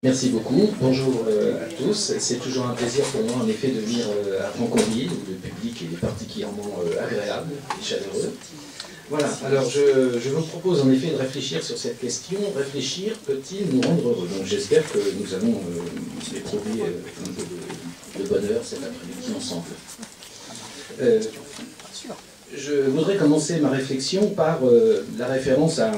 Merci beaucoup, bonjour à tous. C'est toujours un plaisir pour moi en effet de venir à Franconville, où le public est particulièrement agréable et chaleureux. Voilà, alors je vous propose en effet de réfléchir sur cette question. Réfléchir peut-il nous rendre heureux? Donc j'espère que nous allons éprouver un peu de bonheur cet après-midi ensemble. Je voudrais commencer ma réflexion par la référence à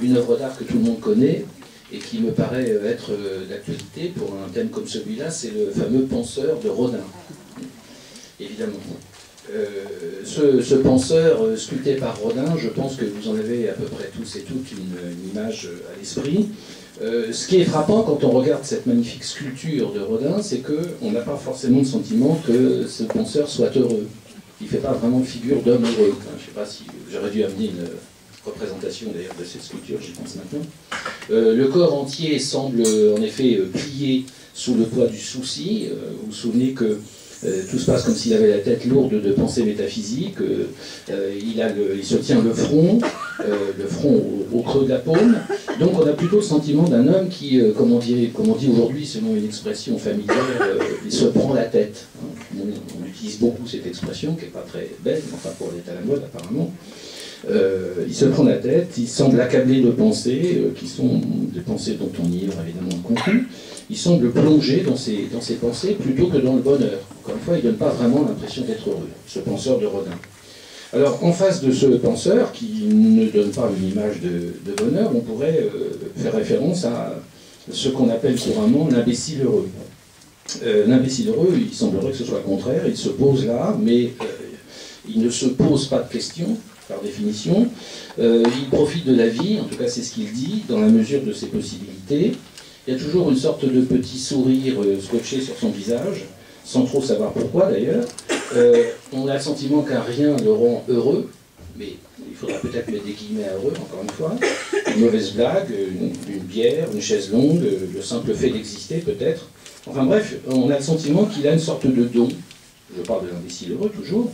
une œuvre d'art que tout le monde connaît, et qui me paraît être d'actualité pour un thème comme celui-là, c'est le fameux penseur de Rodin, évidemment. Ce penseur sculpté par Rodin, je pense que vous en avez à peu près tous et toutes une image à l'esprit. Ce qui est frappant quand on regarde cette magnifique sculpture de Rodin, c'est qu'on n'a pas forcément le sentiment que ce penseur soit heureux. Il ne fait pas vraiment figure d'homme heureux. Enfin, je ne sais pas si j'aurais dû amener une représentation d'ailleurs de cette sculpture, j'y pense maintenant. Le corps entier semble en effet plié sous le poids du souci. Vous vous souvenez que tout se passe comme s'il avait la tête lourde de pensées métaphysiques. Il se tient le front au creux de la paume. Donc on a plutôt le sentiment d'un homme qui, comme on dit aujourd'hui selon une expression familière, il se prend la tête. On utilise beaucoup cette expression qui n'est pas très belle, mais enfin pour l'être à la mode apparemment. Il se prend la tête, il semble accablé de pensées, qui sont des pensées dont on ignore évidemment le contenu. Il semble plonger dans ses pensées plutôt que dans le bonheur. Encore une fois, il ne donne pas vraiment l'impression d'être heureux, ce penseur de Rodin. Alors, en face de ce penseur, qui ne donne pas une image de bonheur, on pourrait faire référence à ce qu'on appelle couramment l'imbécile heureux. L'imbécile heureux, il semblerait que ce soit le contraire, il se pose là, mais il ne se pose pas de questions, par définition. Il profite de la vie, en tout cas c'est ce qu'il dit, dans la mesure de ses possibilités. Il y a toujours une sorte de petit sourire scotché sur son visage, sans trop savoir pourquoi d'ailleurs. On a le sentiment qu'un rien le rend heureux, mais il faudra peut-être mettre des guillemets à heureux, encore une fois. Une mauvaise blague, une bière, une chaise longue, le simple fait d'exister peut-être. Enfin bref, on a le sentiment qu'il a une sorte de don, je parle de l'imbécile heureux toujours,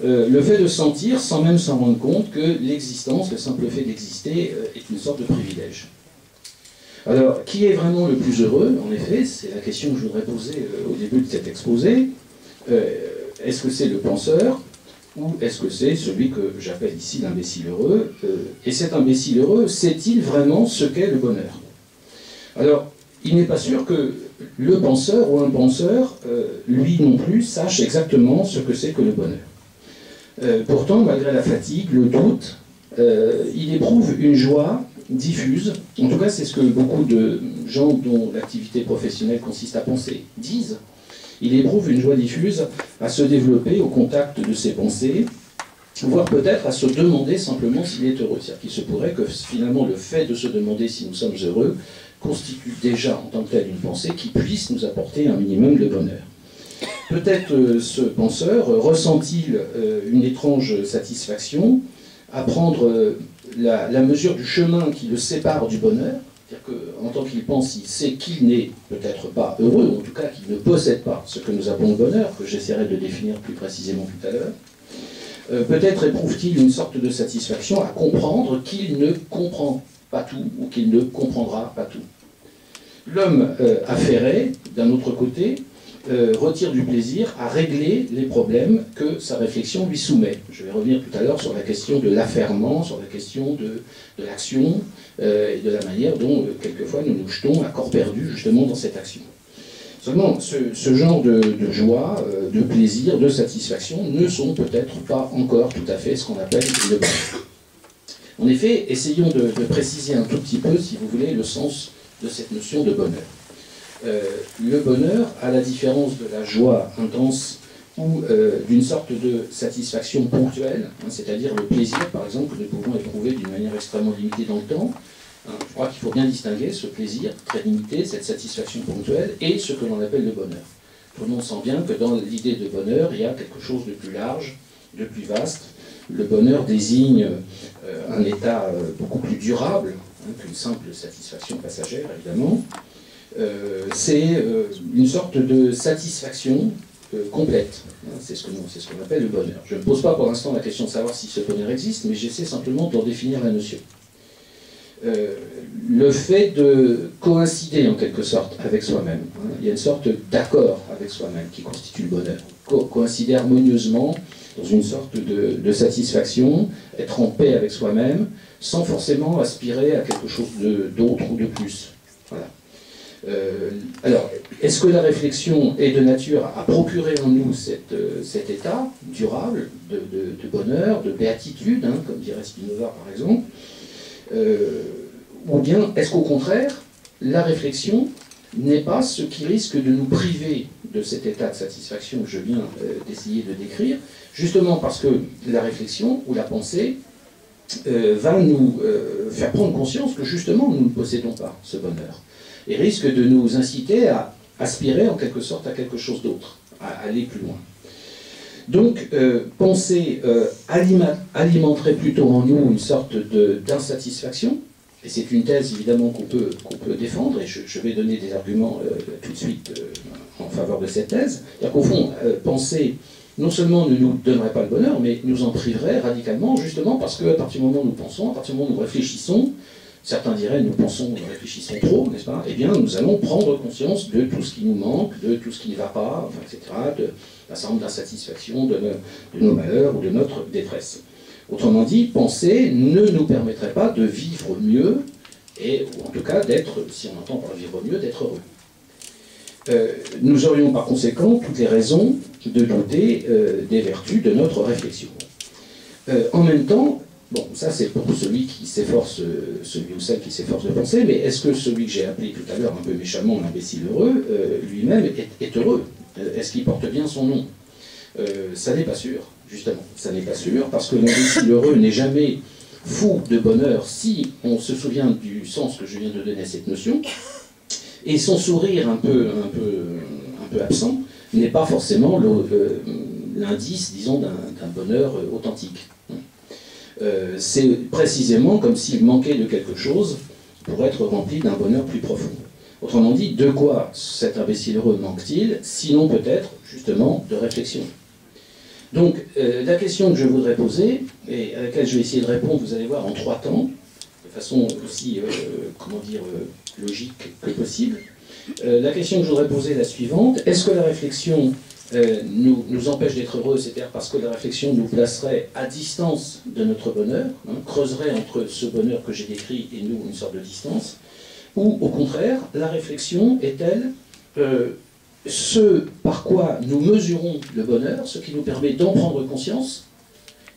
le fait de sentir, sans même s'en rendre compte, que l'existence, le simple fait d'exister, est une sorte de privilège. Alors, qui est vraiment le plus heureux? En effet, c'est la question que je voudrais poser au début de cet exposé. Est-ce que c'est le penseur, ou est-ce que c'est celui que j'appelle ici l'imbécile heureux? Et cet imbécile heureux, sait-il vraiment ce qu'est le bonheur? Alors, il n'est pas sûr que le penseur ou un penseur, lui non plus, sache exactement ce que c'est que le bonheur. Pourtant, malgré la fatigue, le doute, il éprouve une joie diffuse. En tout cas, c'est ce que beaucoup de gens dont l'activité professionnelle consiste à penser disent. Il éprouve une joie diffuse à se développer au contact de ses pensées, voire peut-être à se demander simplement s'il est heureux. C'est-à-dire qu'il se pourrait que finalement le fait de se demander si nous sommes heureux constitue déjà en tant que tel une pensée qui puisse nous apporter un minimum de bonheur. Peut-être ce penseur ressent-il une étrange satisfaction à prendre la mesure du chemin qui le sépare du bonheur, c'est-à-dire qu'en tant qu'il pense, il sait qu'il n'est peut-être pas heureux, ou en tout cas qu'il ne possède pas ce que nous appelons le bonheur, que j'essaierai de définir plus précisément tout à l'heure. Peut-être éprouve-t-il une sorte de satisfaction à comprendre qu'il ne comprend pas tout, ou qu'il ne comprendra pas tout. L'homme affairé, d'un autre côté, retire du plaisir à régler les problèmes que sa réflexion lui soumet. Je vais revenir tout à l'heure sur la question de l'affairement, sur la question de l'action et de la manière dont, quelquefois, nous nous jetons à corps perdu, justement, dans cette action. Seulement, ce genre de joie, de plaisir, de satisfaction ne sont peut-être pas encore tout à fait ce qu'on appelle le bonheur. En effet, essayons de préciser un tout petit peu, si vous voulez, le sens de cette notion de bonheur. Le bonheur, à la différence de la joie intense ou d'une sorte de satisfaction ponctuelle, c'est-à-dire le plaisir, par exemple, que nous pouvons éprouver d'une manière extrêmement limitée dans le temps. Je crois qu'il faut bien distinguer ce plaisir très limité, cette satisfaction ponctuelle, et ce que l'on appelle le bonheur. Tout le monde sent bien que dans l'idée de bonheur, il y a quelque chose de plus large, de plus vaste. Le bonheur désigne un état beaucoup plus durable qu'une simple satisfaction passagère, évidemment. C'est une sorte de satisfaction complète. C'est ce qu'on appelle le bonheur. Je ne me pose pas pour l'instant la question de savoir si ce bonheur existe, mais j'essaie simplement d'en définir la notion. le fait de coïncider en quelque sorte avec soi-même. Il y a une sorte d'accord avec soi-même qui constitue le bonheur. Coïncider harmonieusement dans une sorte de satisfaction, être en paix avec soi-même, sans forcément aspirer à quelque chose d'autre ou de plus. Voilà. Alors, est-ce que la réflexion est de nature à procurer en nous cet état durable de bonheur, de béatitude, hein, comme dirait Spinoza par exemple, ou bien est-ce qu'au contraire, la réflexion n'est pas ce qui risque de nous priver de cet état de satisfaction que je viens d'essayer de décrire, justement parce que la réflexion ou la pensée va nous faire prendre conscience que justement nous ne possédons pas ce bonheur, et risque de nous inciter à aspirer en quelque sorte à quelque chose d'autre, à aller plus loin. Donc, penser alimenterait plutôt en nous une sorte d'insatisfaction, et c'est une thèse évidemment qu'on peut défendre, et je vais donner des arguments tout de suite en faveur de cette thèse. C'est-à-dire qu'au fond, penser non seulement ne nous donnerait pas le bonheur, mais nous en priverait radicalement, justement parce qu'à partir du moment où nous pensons, à partir du moment où nous réfléchissons, certains diraient nous pensons, nous réfléchissons trop, n'est-ce pas? Eh bien, nous allons prendre conscience de tout ce qui nous manque, de tout ce qui ne va pas, enfin, etc., d'un certain nombre d'insatisfactions, de nos malheurs ou de notre détresse. Autrement dit, penser ne nous permettrait pas de vivre mieux, ou en tout cas d'être, si on entend par vivre mieux, d'être heureux. Nous aurions par conséquent toutes les raisons de douter des vertus de notre réflexion. En même temps, bon, ça c'est pour celui qui s'efforce, celui ou celle qui s'efforce de penser, mais est-ce que celui que j'ai appelé tout à l'heure un peu méchamment l'imbécile heureux, lui-même est heureux? Est-ce qu'il porte bien son nom? Ça n'est pas sûr, justement. Ça n'est pas sûr, parce que l'imbécile heureux n'est jamais fou de bonheur si on se souvient du sens que je viens de donner à cette notion, et son sourire un peu absent n'est pas forcément l'indice, disons, d'un bonheur authentique. C'est précisément comme s'il manquait de quelque chose pour être rempli d'un bonheur plus profond. Autrement dit, de quoi cet imbécile heureux manque-t-il, sinon peut-être, justement, de réflexion. Donc, la question que je voudrais poser, et à laquelle je vais essayer de répondre, vous allez voir, en 3 temps, de façon aussi, comment dire, logique que possible. La question que je voudrais poser est la suivante. Est-ce que la réflexion nous empêche d'être heureux, c'est-à-dire parce que la réflexion nous placerait à distance de notre bonheur, hein, creuserait entre ce bonheur que j'ai décrit et nous une sorte de distance, ou au contraire, la réflexion est-elle ce par quoi nous mesurons le bonheur, ce qui nous permet d'en prendre conscience,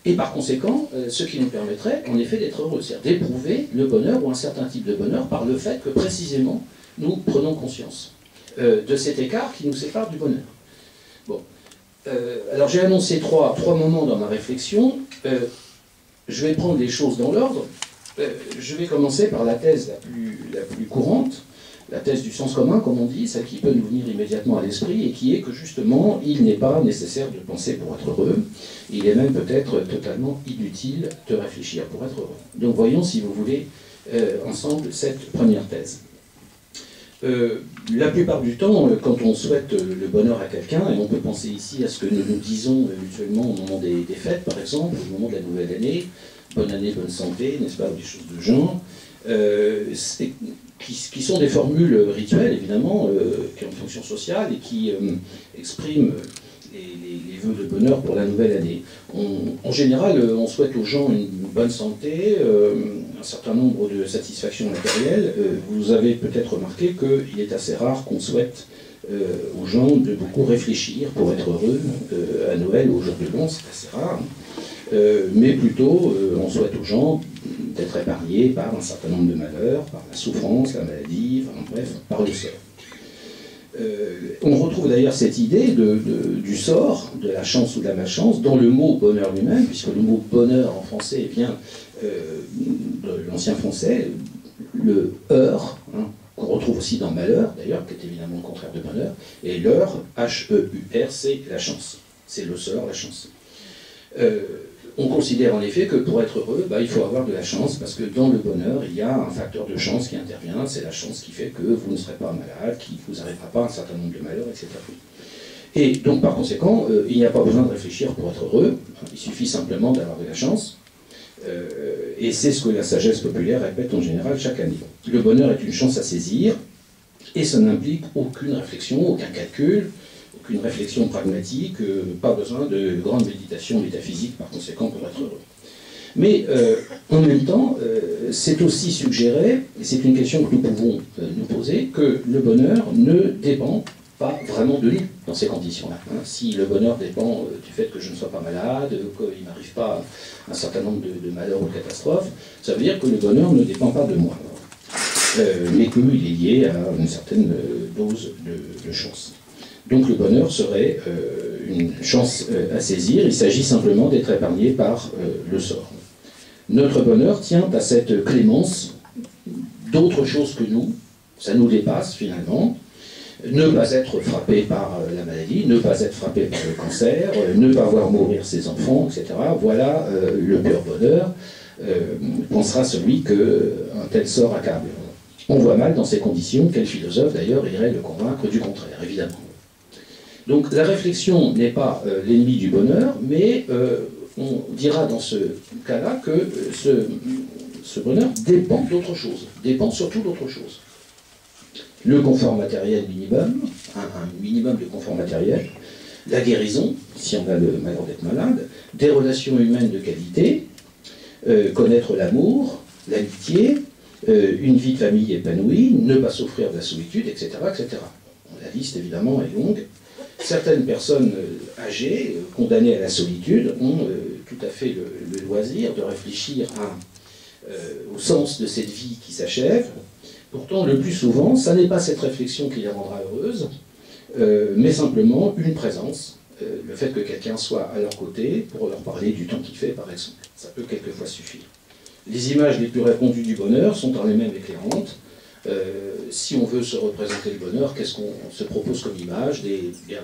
et par conséquent, ce qui nous permettrait en effet d'être heureux, c'est-à-dire d'éprouver le bonheur ou un certain type de bonheur par le fait que précisément nous prenons conscience de cet écart qui nous sépare du bonheur. Bon. Alors j'ai annoncé trois moments dans ma réflexion. Je vais prendre les choses dans l'ordre. Je vais commencer par la thèse la plus courante, la thèse du sens commun, comme on dit, celle qui peut nous venir immédiatement à l'esprit, et qui est que justement, il n'est pas nécessaire de penser pour être heureux. Il est même peut-être totalement inutile de réfléchir pour être heureux. Donc voyons, si vous voulez, ensemble cette première thèse. La plupart du temps, quand on souhaite le bonheur à quelqu'un, et on peut penser ici à ce que nous nous disons mutuellement au moment des fêtes, par exemple, au moment de la nouvelle année, bonne année, bonne santé, n'est-ce pas, ou des choses de genre, qui sont des formules rituelles, évidemment, qui ont une fonction sociale et qui expriment les vœux de bonheur pour la nouvelle année. En général, on souhaite aux gens une bonne santé, un certain nombre de satisfactions matérielles. Vous avez peut-être remarqué qu'il est assez rare qu'on souhaite aux gens de beaucoup réfléchir pour être heureux à Noël ou au jour de l'an, c'est assez rare. Mais plutôt, on souhaite aux gens d'être épargnés par un certain nombre de malheurs, par la souffrance, la maladie, enfin, bref, par le sort. On retrouve d'ailleurs cette idée du sort, de la chance ou de la malchance, dans le mot bonheur lui-même, puisque le mot bonheur en français vient de l'ancien français, le heur, hein, qu'on retrouve aussi dans malheur, d'ailleurs, qui est évidemment le contraire de bonheur, et l'heur, H-E-U-R, c'est la chance, c'est le sort, la chance. On considère en effet que pour être heureux, il faut avoir de la chance, parce que dans le bonheur, il y a un facteur de chance qui intervient, c'est la chance qui fait que vous ne serez pas malade, qui ne vous arrivera pas un certain nombre de malheurs, etc. Et donc par conséquent, il n'y a pas besoin de réfléchir pour être heureux, il suffit simplement d'avoir de la chance. Et c'est ce que la sagesse populaire répète en général chaque année. Le bonheur est une chance à saisir, et ça n'implique aucune réflexion, aucun calcul, aucune réflexion pragmatique, pas besoin de grande méditation métaphysique par conséquent pour être heureux. Mais en même temps, c'est aussi suggéré, et c'est une question que nous pouvons nous poser, que le bonheur ne dépend pas vraiment de lui dans ces conditions-là. Hein. Si le bonheur dépend du fait que je ne sois pas malade, qu'il ne m'arrive pas un certain nombre de malheurs ou de catastrophes, ça veut dire que le bonheur ne dépend pas de moi, mais qu'il est lié à une certaine dose de chance. Donc le bonheur serait une chance à saisir, il s'agit simplement d'être épargné par le sort. Notre bonheur tient à cette clémence d'autre chose que nous, ça nous dépasse finalement, ne pas être frappé par la maladie, ne pas être frappé par le cancer, ne pas voir mourir ses enfants, etc. Voilà le pur bonheur, pensera celui qu'un tel sort accable. On voit mal dans ces conditions quel philosophe d'ailleurs irait le convaincre du contraire, évidemment. Donc la réflexion n'est pas l'ennemi du bonheur, mais on dira dans ce cas-là que ce bonheur dépend d'autre chose, dépend surtout d'autre chose. Le confort matériel minimum, un minimum de confort matériel, la guérison, si on a le malheur d'être malade, des relations humaines de qualité, connaître l'amour, l'amitié, une vie de famille épanouie, ne pas souffrir de la solitude, etc., etc. La liste, évidemment, est longue. Certaines personnes âgées, condamnées à la solitude, ont tout à fait le loisir de réfléchir au sens de cette vie qui s'achève. Pourtant, le plus souvent, ça n'est pas cette réflexion qui les rendra heureuses, mais simplement une présence, le fait que quelqu'un soit à leur côté pour leur parler du temps qu'il fait, par exemple. Ça peut quelquefois suffire. Les images les plus répandues du bonheur sont en elles-mêmes éclairantes. Si on veut se représenter le bonheur, qu'est-ce qu'on se propose comme image?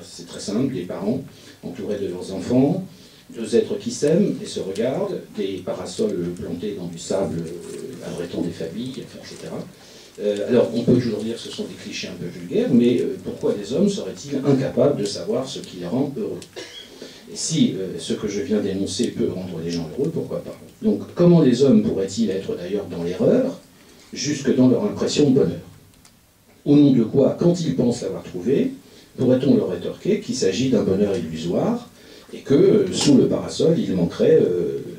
C'est très simple, des parents entourés de leurs enfants, deux êtres qui s'aiment et se regardent, des parasols plantés dans du sable abritant des familles, enfin, etc. Alors, on peut toujours dire que ce sont des clichés un peu vulgaires, mais pourquoi les hommes seraient-ils incapables de savoir ce qui les rend heureux? Et si ce que je viens d'énoncer peut rendre les gens heureux, pourquoi pas? Donc, comment les hommes pourraient-ils être d'ailleurs dans l'erreur, jusque dans leur impression de bonheur? Au nom de quoi, quand ils pensent l'avoir trouvé, pourrait-on leur rétorquer qu'il s'agit d'un bonheur illusoire, et que, sous le parasol, il manquerait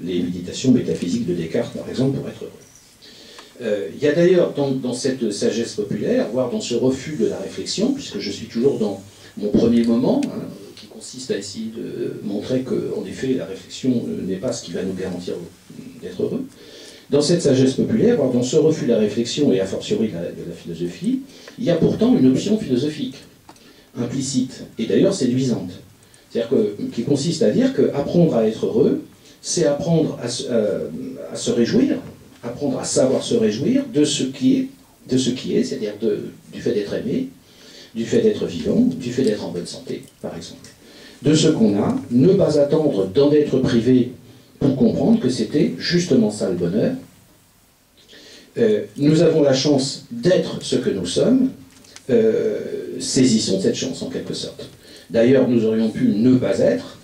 les méditations métaphysiques de Descartes, par exemple, pour être heureux. Il y a d'ailleurs dans cette sagesse populaire, voire dans ce refus de la réflexion, puisque je suis toujours dans mon premier moment, hein, qui consiste à essayer de montrer qu'en effet la réflexion n'est pas ce qui va nous garantir d'être heureux, dans cette sagesse populaire, voire dans ce refus de la réflexion et a fortiori de la philosophie, il y a pourtant une option philosophique, implicite, et d'ailleurs séduisante. C'est-à-dire qui consiste à dire qu'apprendre à être heureux, c'est apprendre à se réjouir, apprendre à savoir se réjouir de ce qui est, c'est-à-dire du fait d'être aimé, du fait d'être vivant, du fait d'être en bonne santé, par exemple. De ce qu'on a, ne pas attendre d'en être privé pour comprendre que c'était justement ça le bonheur. Nous avons la chance d'être ce que nous sommes, saisissons cette chance en quelque sorte. D'ailleurs, nous aurions pu ne pas être,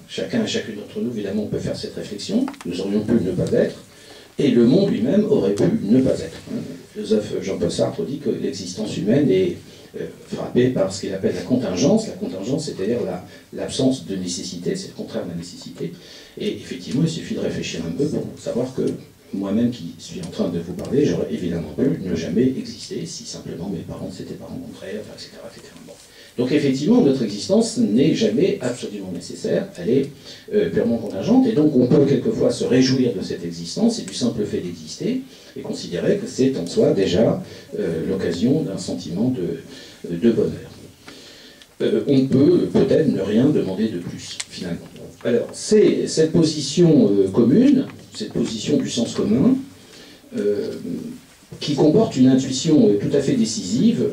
chacun et chacune d'entre nous, évidemment, peut faire cette réflexion, nous aurions pu ne pas être, et le monde lui-même aurait pu ne pas être. Le philosophe Jean-Paul Sartre dit que l'existence humaine est frappée par ce qu'il appelle la contingence. La contingence, c'est-à-dire l'absence de nécessité, c'est le contraire de la nécessité. Et effectivement, il suffit de réfléchir un peu pour savoir que moi-même qui suis en train de vous parler, j'aurais évidemment pu ne jamais exister si simplement mes parents ne s'étaient pas rencontrés, etc. etc. Bon. Donc effectivement, notre existence n'est jamais absolument nécessaire, elle est purement contingente, et donc on peut quelquefois se réjouir de cette existence et du simple fait d'exister, et considérer que c'est en soi déjà l'occasion d'un sentiment de bonheur. On peut peut-être ne rien demander de plus, finalement. Alors, c'est cette position commune, cette position du sens commun, qui comporte une intuition tout à fait décisive,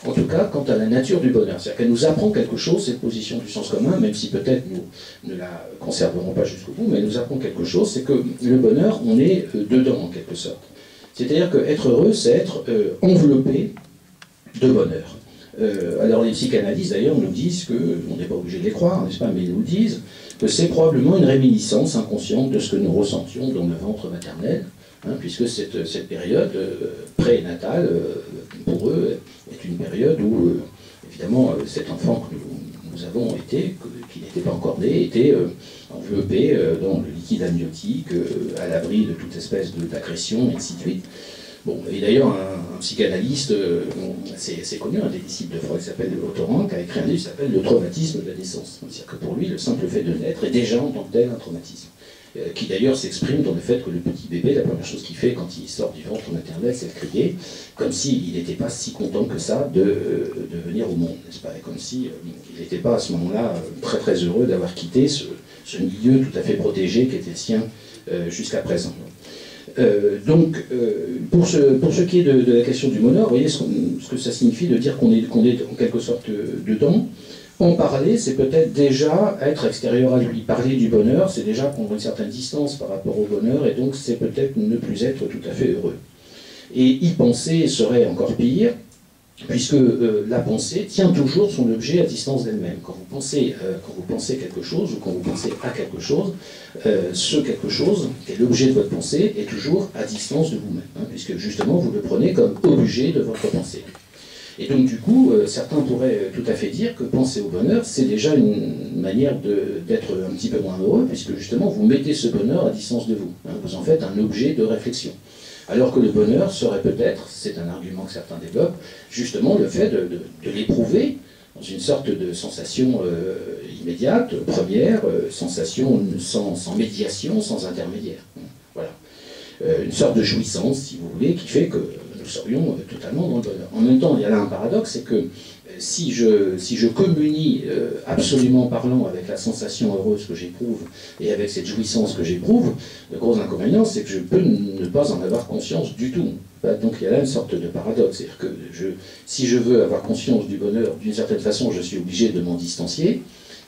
en tout cas quant à la nature du bonheur. C'est-à-dire qu'elle nous apprend quelque chose, cette position du sens commun, même si peut-être nous ne la conserverons pas jusqu'au bout, mais elle nous apprend quelque chose, c'est que le bonheur, on est dedans en quelque sorte. C'est-à-dire qu'être heureux, c'est être enveloppé de bonheur. Alors les psychanalystes d'ailleurs nous disent que, on n'est pas obligé de les croire, n'est-ce pas, mais ils nous le disent, que c'est probablement une réminiscence inconsciente de ce que nous ressentions dans le ventre maternel, hein, puisque cette période prénatale, pour eux, est une période où, évidemment, cet enfant que nous avons été, qui n'était pas encore né, était enveloppé dans le liquide amniotique, à l'abri de toute espèce d'agression, et ainsi de suite. Bon, et d'ailleurs, un psychanalyste, c'est connu, un des disciples de Freud, qui s'appelle Otto Rank, a écrit un livre qui s'appelle Le traumatisme de la naissance. C'est-à-dire que pour lui, le simple fait de naître est déjà en tant que tel un traumatisme. Qui d'ailleurs s'exprime dans le fait que le petit bébé, la première chose qu'il fait quand il sort du ventre maternel, c'est de crier, comme s'il n'était pas si content que ça de venir au monde, n'est-ce pas? Et comme s'il n'était pas à ce moment-là très très heureux d'avoir quitté ce milieu tout à fait protégé qui était le sien jusqu'à présent. Donc, pour ce qui est de la question du bonheur, vous voyez ce que ça signifie de dire qu'on est en quelque sorte dedans. En parler, c'est peut-être déjà être extérieur à lui. Parler du bonheur, c'est déjà prendre une certaine distance par rapport au bonheur, et donc c'est peut-être ne plus être tout à fait heureux. Et y penser serait encore pire, puisque la pensée tient toujours son objet à distance d'elle-même. Quand vous pensez quelque chose, ou quand vous pensez à quelque chose, ce quelque chose, qui est l'objet de votre pensée, est toujours à distance de vous-même, hein, puisque justement vous le prenez comme objet de votre pensée. Et donc du coup, certains pourraient tout à fait dire que penser au bonheur, c'est déjà une manière d'être un petit peu moins heureux, puisque justement vous mettez ce bonheur à distance de vous. Hein, vous en faites un objet de réflexion. Alors que le bonheur serait peut-être, c'est un argument que certains développent, justement le fait de l'éprouver dans une sorte de sensation immédiate, première, sensation sans médiation, sans intermédiaire. Voilà. Une sorte de jouissance, si vous voulez, qui fait que nous serions totalement dans le bonheur. En même temps, il y a là un paradoxe, c'est que si je communie absolument parlant avec la sensation heureuse que j'éprouve et avec cette jouissance que j'éprouve, le gros inconvénient, c'est que je peux ne pas en avoir conscience du tout. Donc il y a là une sorte de paradoxe, c'est-à-dire que si je veux avoir conscience du bonheur, d'une certaine façon, je suis obligé de m'en distancier,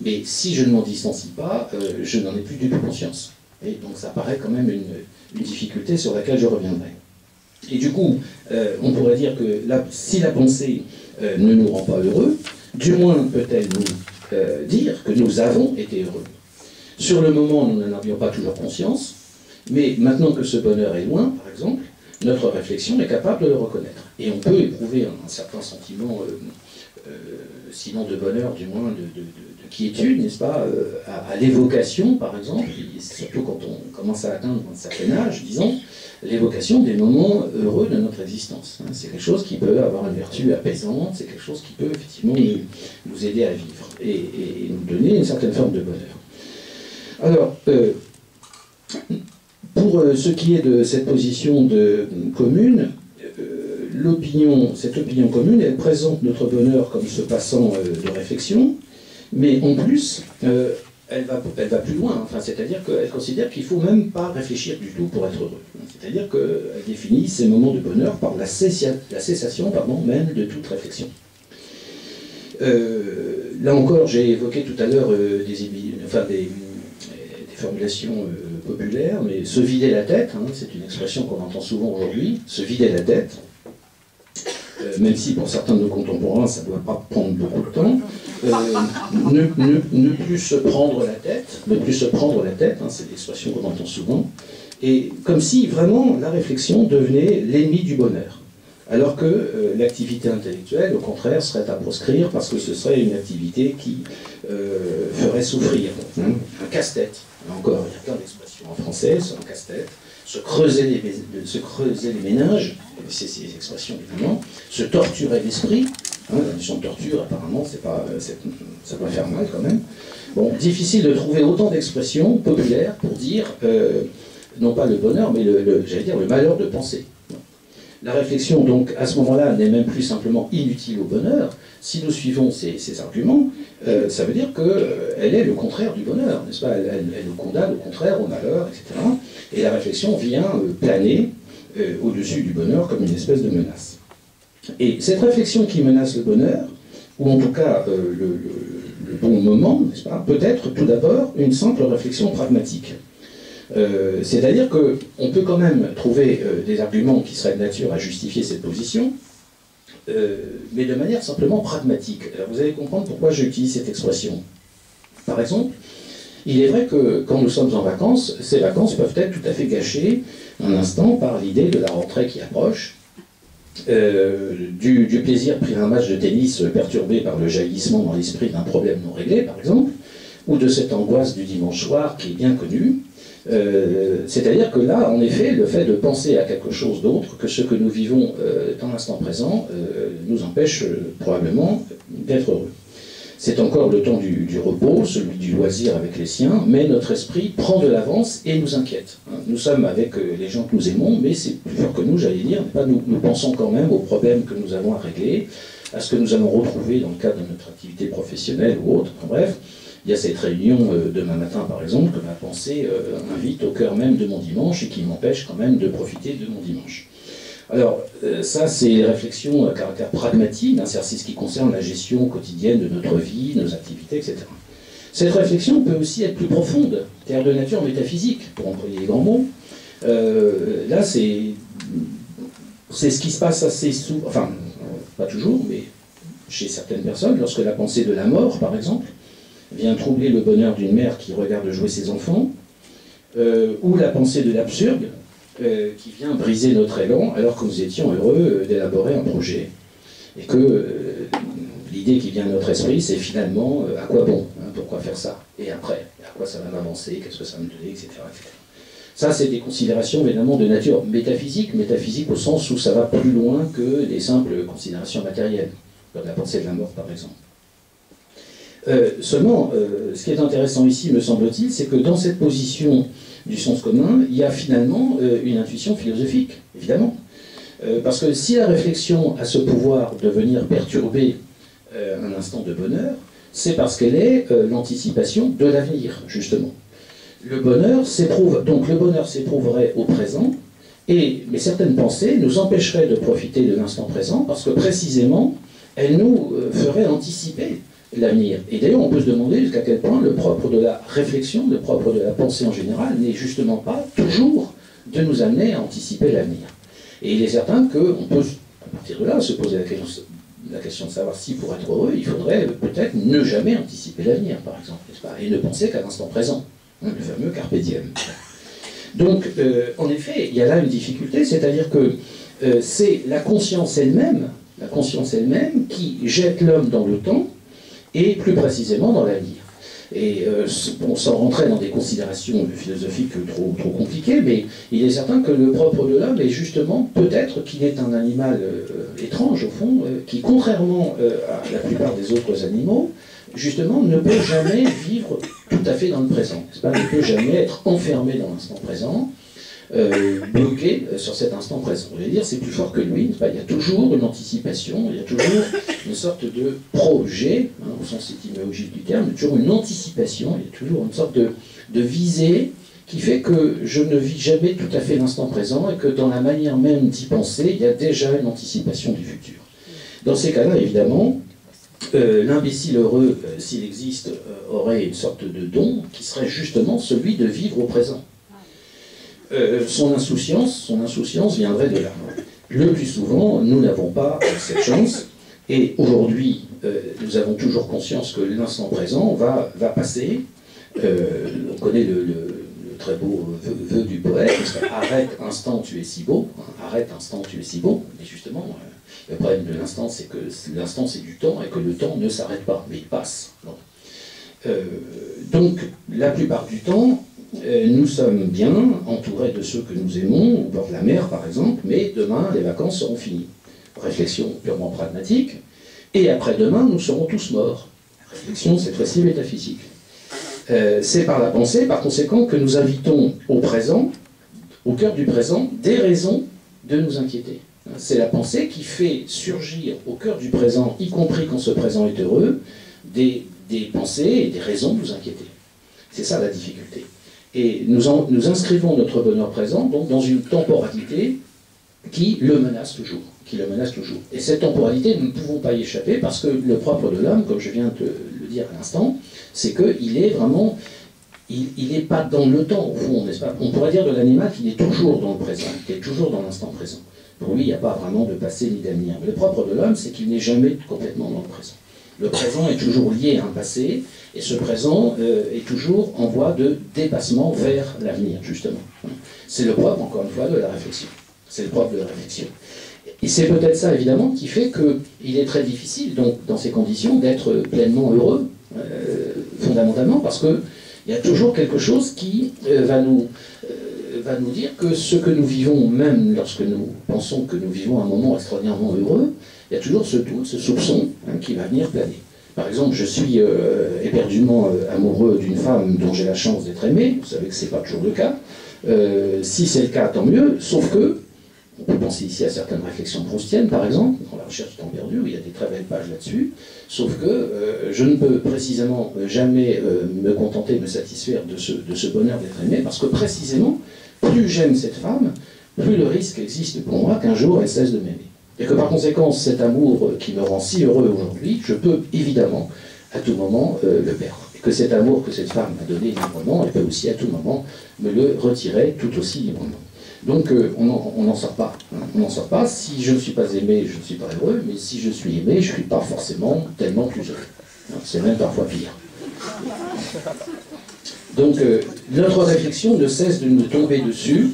mais si je ne m'en distancie pas, je n'en ai plus du tout conscience. Et donc ça paraît quand même une difficulté sur laquelle je reviendrai. Et du coup, on pourrait dire que si la pensée ne nous rend pas heureux, du moins peut-elle nous dire que nous avons été heureux. Sur le moment, nous n'en avions pas toujours conscience, mais maintenant que ce bonheur est loin, par exemple, notre réflexion est capable de le reconnaître. Et on peut éprouver un certain sentiment, sinon de bonheur, du moins de quiétude, n'est-ce pas, à l'évocation, par exemple, et surtout quand on commence à atteindre un certain âge, disons, l'évocation des moments heureux de notre existence. C'est quelque chose qui peut avoir une vertu apaisante, c'est quelque chose qui peut effectivement nous aider à vivre et nous donner une certaine forme de bonheur. Alors, pour ce qui est de cette position commune, cette opinion commune, elle présente notre bonheur comme se passant de réflexion, mais en plus, elle va plus loin, enfin, c'est-à-dire qu'elle considère qu'il ne faut même pas réfléchir du tout pour être heureux. C'est-à-dire qu'elle définit ces moments de bonheur par la cessation même de toute réflexion. Là encore, j'ai évoqué tout à l'heure des formulations populaires, mais se vider la tête, hein, c'est une expression qu'on entend souvent aujourd'hui, se vider la tête, même si pour certains de nos contemporains, ça ne doit pas prendre beaucoup de temps. Ne plus se prendre la tête, hein, c'est l'expression qu'on entend souvent, et comme si vraiment la réflexion devenait l'ennemi du bonheur, alors que l'activité intellectuelle, au contraire, serait à proscrire parce que ce serait une activité qui ferait souffrir, hein, un casse-tête. Là encore, il y a plein d'expressions en français, c'est un casse-tête, se creuser les méninges, c'est ces expressions évidemment, se torturer l'esprit. Hein, la notion de torture, apparemment, ça doit faire mal quand même. Bon, difficile de trouver autant d'expressions populaires pour dire, non pas le bonheur, mais j'allais dire le malheur de penser. La réflexion, donc, à ce moment-là, n'est même plus simplement inutile au bonheur. Si nous suivons ces arguments, ça veut dire qu'elle est le contraire du bonheur, n'est-ce pas? Elle nous condamne au contraire au malheur, etc. Et la réflexion vient planer au-dessus du bonheur comme une espèce de menace. Et cette réflexion qui menace le bonheur, ou en tout cas le bon moment, n'est-ce pas, peut être tout d'abord une simple réflexion pragmatique. C'est-à-dire qu'on peut quand même trouver des arguments qui seraient de nature à justifier cette position, mais de manière simplement pragmatique. Alors vous allez comprendre pourquoi j'utilise cette expression. Par exemple, Il est vrai que quand nous sommes en vacances, ces vacances peuvent être tout à fait gâchées un instant par l'idée de la rentrée qui approche, du plaisir pris à un match de tennis perturbé par le jaillissement dans l'esprit d'un problème non réglé, par exemple, ou de cette angoisse du dimanche soir qui est bien connue. C'est-à-dire que là, en effet, le fait de penser à quelque chose d'autre que ce que nous vivons dans l'instant présent nous empêche probablement d'être heureux. C'est encore le temps du repos, celui du loisir avec les siens, mais notre esprit prend de l'avance et nous inquiète. Nous sommes avec les gens que nous aimons, mais c'est plus fort que nous, j'allais dire. Nous pensons quand même aux problèmes que nous avons à régler, à ce que nous allons retrouver dans le cadre de notre activité professionnelle ou autre. Bref, il y a cette réunion demain matin, par exemple, que ma pensée invite au cœur même de mon dimanche et qui m'empêche quand même de profiter de mon dimanche. Alors, ça, c'est les réflexions à caractère pragmatique, c'est ce qui concerne la gestion quotidienne de notre vie, nos activités, etc. Cette réflexion peut aussi être plus profonde, c'est-à-dire de nature métaphysique, pour employer les grands mots. Là, c'est ce qui se passe assez souvent, enfin, pas toujours, mais chez certaines personnes, lorsque la pensée de la mort, par exemple, vient troubler le bonheur d'une mère qui regarde jouer ses enfants, ou la pensée de l'absurde, qui vient briser notre élan alors que nous étions heureux d'élaborer un projet. Et que l'idée qui vient à notre esprit, c'est finalement à quoi bon, pourquoi faire ça, et après, à quoi ça va m'avancer, qu'est-ce que ça va me donner, etc. etc. Ça, c'est des considérations évidemment de nature métaphysique, métaphysique au sens où ça va plus loin que des simples considérations matérielles, comme la pensée de la mort par exemple. Seulement, ce qui est intéressant ici, me semble-t-il, c'est que dans cette position du sens commun, il y a finalement une intuition philosophique, évidemment. Parce que si la réflexion a ce pouvoir de venir perturber un instant de bonheur, c'est parce qu'elle est l'anticipation de l'avenir, justement. Le bonheur s'éprouve, donc le bonheur s'éprouverait au présent, mais certaines pensées nous empêcheraient de profiter de l'instant présent, parce que précisément, elles nous feraient anticiper l'avenir. Et d'ailleurs, on peut se demander jusqu'à quel point le propre de la réflexion, le propre de la pensée en général, n'est justement pas toujours de nous amener à anticiper l'avenir. Et il est certain qu'on peut, à partir de là, se poser la question de savoir si, pour être heureux, il faudrait peut-être ne jamais anticiper l'avenir, par exemple, n'est-ce pas, et ne penser qu'à l'instant présent, le fameux carpe diem. Donc, en effet, il y a là une difficulté, c'est-à-dire que c'est la conscience elle-même qui jette l'homme dans le temps, et plus précisément dans l'avenir. Et on s'en rentrait dans des considérations philosophiques trop compliquées, mais il est certain que le propre de l'homme est justement, peut-être qu'il est un animal étrange au fond, qui contrairement à la plupart des autres animaux, justement ne peut jamais vivre tout à fait dans le présent, ne peut jamais être enfermé dans l'instant présent, bloqué sur cet instant présent. Je veux dire, c'est plus fort que lui, il y a toujours une anticipation, il y a toujours une sorte de projet, au sens étymologique du terme, toujours une anticipation, il y a toujours une sorte de visée qui fait que je ne vis jamais tout à fait l'instant présent et que dans la manière même d'y penser, il y a déjà une anticipation du futur. Dans ces cas-là, évidemment, l'imbécile heureux, s'il existe, aurait une sorte de don qui serait justement celui de vivre au présent. Son insouciance viendrait de là. Le plus souvent, nous n'avons pas cette chance, et aujourd'hui, nous avons toujours conscience que l'instant présent va passer. On connaît le très beau vœu du poète, arrête instant, tu es si beau, arrête instant, tu es si beau, mais justement, le problème de l'instant, c'est que l'instant, c'est du temps, et que le temps ne s'arrête pas, mais il passe. Donc, la plupart du temps, nous sommes bien entourés de ceux que nous aimons, au bord de la mer par exemple, mais demain les vacances seront finies. Réflexion purement pragmatique. Et après-demain, nous serons tous morts. Réflexion cette fois-ci métaphysique. C'est par la pensée, par conséquent, que nous invitons au présent, au cœur du présent, des raisons de nous inquiéter. C'est la pensée qui fait surgir au cœur du présent, y compris quand ce présent est heureux, des pensées et des raisons de nous inquiéter. C'est ça la difficulté. Et nous inscrivons notre bonheur présent donc, dans une temporalité qui le menace toujours. Et cette temporalité, nous ne pouvons pas y échapper parce que le propre de l'homme, comme je viens de le dire à l'instant, c'est qu'il est vraiment, il n'est pas dans le temps au fond, n'est-ce pas? On pourrait dire de l'animal qu'il est toujours dans le présent, qu'il est toujours dans l'instant présent. Pour lui, il n'y a pas vraiment de passé ni d'avenir. Mais le propre de l'homme, c'est qu'il n'est jamais complètement dans le présent. Le présent est toujours lié à un passé, et ce présent est toujours en voie de dépassement vers l'avenir, justement. C'est le propre, encore une fois, de la réflexion. C'est le propre de la réflexion. Et c'est peut-être ça, évidemment, qui fait qu'il est très difficile, donc, dans ces conditions, d'être pleinement heureux, fondamentalement, parce qu'il y a toujours quelque chose qui va nous dire que ce que nous vivons, même lorsque nous pensons que nous vivons un moment extraordinairement heureux, il y a toujours ce doute, ce soupçon qui va venir planer. Par exemple, je suis éperdument amoureux d'une femme dont j'ai la chance d'être aimé, vous savez que ce n'est pas toujours le cas. Si c'est le cas, tant mieux, sauf que, on peut penser ici à certaines réflexions proustiennes, par exemple, dans La recherche du temps perdu, où il y a des très belles pages là-dessus, sauf que je ne peux précisément jamais me contenter, me satisfaire de ce bonheur d'être aimé, parce que précisément, plus j'aime cette femme, plus le risque existe pour moi qu'un jour elle cesse de m'aimer. Et que par conséquent, cet amour qui me rend si heureux aujourd'hui, je peux évidemment à tout moment le perdre. Et que cet amour que cette femme m'a donné librement, elle peut aussi à tout moment me le retirer tout aussi librement. Donc on n'en sort pas. Hein. On n'en sort pas. Si je ne suis pas aimé, je ne suis pas heureux, mais si je suis aimé, je ne suis pas forcément tellement plus heureux. C'est même parfois pire. Donc notre réflexion ne cesse de nous tomber dessus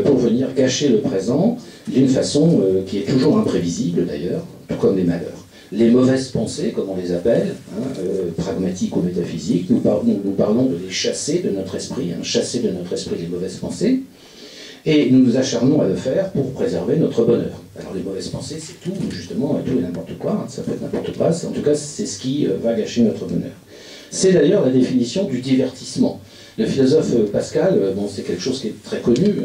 pour venir gâcher le présent d'une façon qui est toujours imprévisible d'ailleurs, tout comme les malheurs. Les mauvaises pensées, comme on les appelle, pragmatiques ou métaphysiques, nous parlons de les chasser de notre esprit, chasser de notre esprit les mauvaises pensées, et nous nous acharnons à le faire pour préserver notre bonheur. Alors les mauvaises pensées, c'est tout, justement, tout et n'importe quoi, ça peut être n'importe quoi, en tout cas c'est ce qui va gâcher notre bonheur. C'est d'ailleurs la définition du divertissement. Le philosophe Pascal, bon, c'est quelque chose qui est très connu,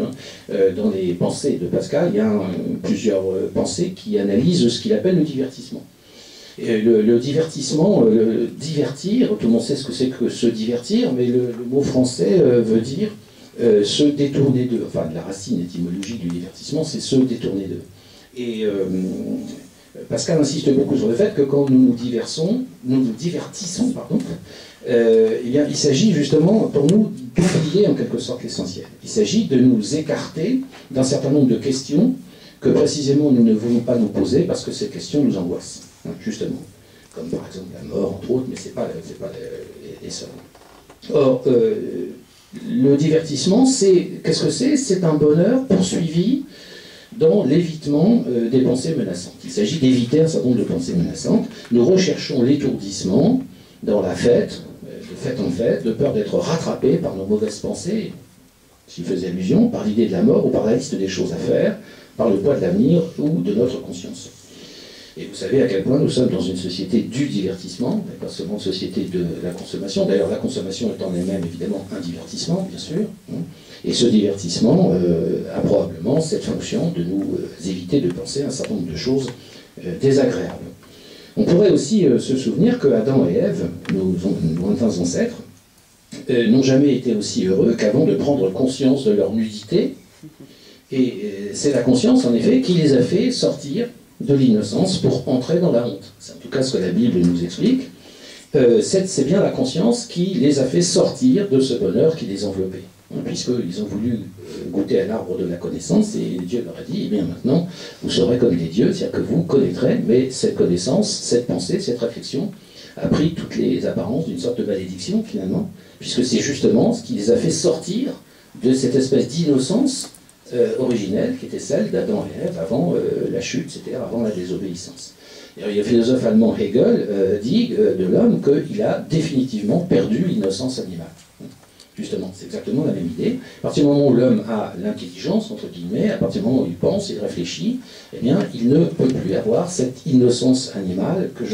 dans les pensées de Pascal, il y a plusieurs pensées qui analysent ce qu'il appelle le divertissement. Et le divertissement, le divertir, tout le monde sait ce que c'est que se divertir, mais le mot français veut dire se détourner d'eux. Enfin, la racine étymologique du divertissement, c'est se détourner d'eux. Et Pascal insiste beaucoup sur le fait que quand nous nous divertissons, pardon, eh bien, il s'agit justement pour nous d'oublier en quelque sorte l'essentiel. Il s'agit de nous écarter d'un certain nombre de questions que précisément nous ne voulons pas nous poser parce que ces questions nous angoissent, justement. Comme par exemple la mort, entre autres, mais ce n'est pas les seuls. Or, le divertissement, qu'est-ce que c'est? C'est un bonheur poursuivi dans l'évitement des pensées menaçantes. Il s'agit d'éviter un certain nombre de pensées menaçantes. Nous recherchons l'étourdissement dans la fête, de fête en fête, de peur d'être rattrapés par nos mauvaises pensées, j'y faisais allusion, par l'idée de la mort ou par la liste des choses à faire, par le poids de l'avenir ou de notre conscience. Et vous savez à quel point nous sommes dans une société du divertissement, et pas seulement une société de la consommation. D'ailleurs, la consommation est en elle-même évidemment un divertissement, bien sûr. Et ce divertissement a probablement cette fonction de nous éviter de penser à un certain nombre de choses désagréables. On pourrait aussi se souvenir que Adam et Ève, nos lointains ancêtres, n'ont jamais été aussi heureux qu'avant de prendre conscience de leur nudité. Et c'est la conscience, en effet, qui les a fait sortir de l'innocence pour entrer dans la honte. C'est en tout cas ce que la Bible nous explique. C'est bien la conscience qui les a fait sortir de ce bonheur qui les enveloppait. Puisqu'ils ont voulu goûter à l'arbre de la connaissance, et Dieu leur a dit, eh bien maintenant, vous serez comme des dieux, c'est-à-dire que vous connaîtrez, mais cette connaissance, cette pensée, cette réflexion a pris toutes les apparences d'une sorte de malédiction, finalement, puisque c'est justement ce qui les a fait sortir de cette espèce d'innocence originelle, qui était celle d'Adam et Ève avant la chute, c'est-à-dire avant la désobéissance. Et le philosophe allemand Hegel dit de l'homme qu'il a définitivement perdu l'innocence animale. Justement, c'est exactement la même idée. À partir du moment où l'homme a l'intelligence, entre guillemets, à partir du moment où il pense, il réfléchit, eh bien, il ne peut plus avoir cette innocence animale que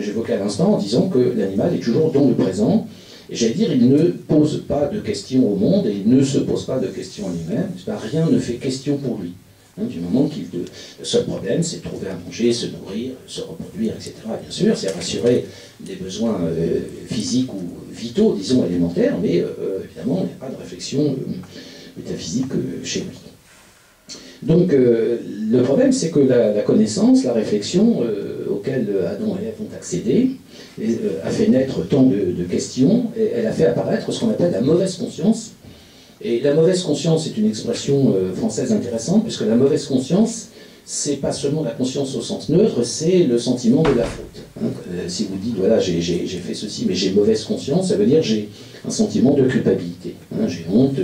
j'évoquais à l'instant en disant que l'animal est toujours dans le présent. Et j'allais dire, il ne pose pas de questions au monde et il ne se pose pas de questions à lui-même. Rien ne fait question pour lui. Du moment le seul problème, c'est de trouver à manger, se nourrir, se reproduire, etc. Bien sûr, c'est rassurer des besoins physiques ou vitaux, disons élémentaires, mais évidemment, il n'y a pas de réflexion métaphysique chez lui. Donc, le problème, c'est que la connaissance, la réflexion auquel Adam et Ève ont accédé, a fait naître tant de questions, et elle a fait apparaître ce qu'on appelle la mauvaise conscience. Et la mauvaise conscience est une expression française intéressante, puisque la mauvaise conscience c'est pas seulement la conscience au sens neutre, c'est le sentiment de la faute. Hein. Si vous dites, voilà, j'ai fait ceci, mais j'ai mauvaise conscience, ça veut dire j'ai un sentiment de culpabilité. Hein. J'ai honte,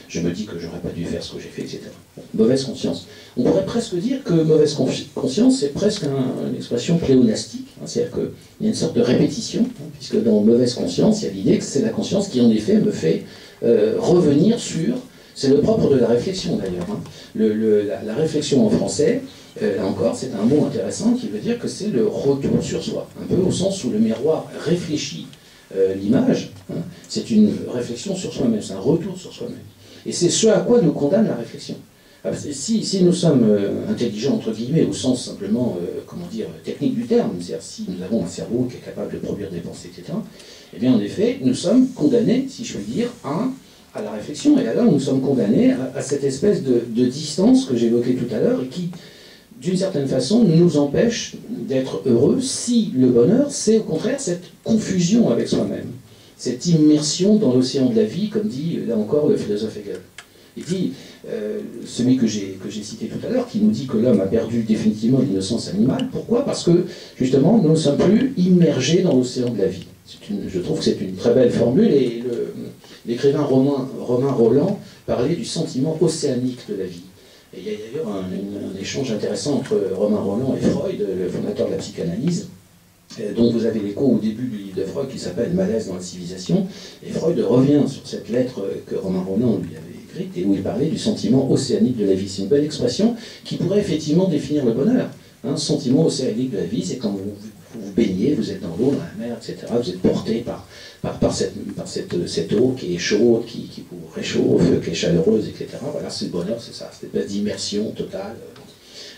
je me dis que j'aurais pas dû faire ce que j'ai fait, etc. Mauvaise conscience. On pourrait presque dire que mauvaise conscience, c'est presque une expression pléonastique. Hein. C'est-à-dire qu'il y a une sorte de répétition, hein, puisque dans mauvaise conscience, il y a l'idée que c'est la conscience qui, en effet, me fait revenir sur... C'est le propre de la réflexion d'ailleurs. Hein. La réflexion en français, là encore, c'est un mot intéressant qui veut dire que c'est le retour sur soi. Un peu au sens où le miroir réfléchit l'image. Hein. C'est une réflexion sur soi-même, c'est un retour sur soi-même. Et c'est ce à quoi nous condamne la réflexion. Si nous sommes intelligents, entre guillemets, au sens simplement, comment dire, technique du terme, c'est-à-dire si nous avons un cerveau qui est capable de produire des pensées, etc., eh bien en effet, nous sommes condamnés, si je puis dire, à la réflexion, et alors nous sommes condamnés à cette espèce de distance que j'évoquais tout à l'heure, et qui, d'une certaine façon, nous empêche d'être heureux si le bonheur, c'est au contraire cette confusion avec soi-même, cette immersion dans l'océan de la vie, comme dit là encore le philosophe Hegel. Il dit, celui que j'ai cité tout à l'heure, qui nous dit que l'homme a perdu définitivement l'innocence animale. Pourquoi? Parce que, justement, nous ne sommes plus immergés dans l'océan de la vie. Je trouve que c'est une très belle formule, et l'écrivain Romain Rolland parlait du sentiment océanique de la vie. Et il y a d'ailleurs un échange intéressant entre Romain Rolland et Freud, le fondateur de la psychanalyse, dont vous avez l'écho au début du livre de Freud qui s'appelle « Malaise dans la civilisation ». Et Freud revient sur cette lettre que Romain Rolland lui avait écrite et où il parlait du sentiment océanique de la vie. C'est une belle expression qui pourrait effectivement définir le bonheur. Hein, sentiment océanique de la vie, c'est quand vous baignez, vous êtes dans l'eau, dans la mer, etc. Vous êtes porté par cette eau qui est chaude, qui vous réchauffe, qui est chaleureuse, etc. Voilà, c'est le bonheur, c'est ça, cette espèce d'immersion totale.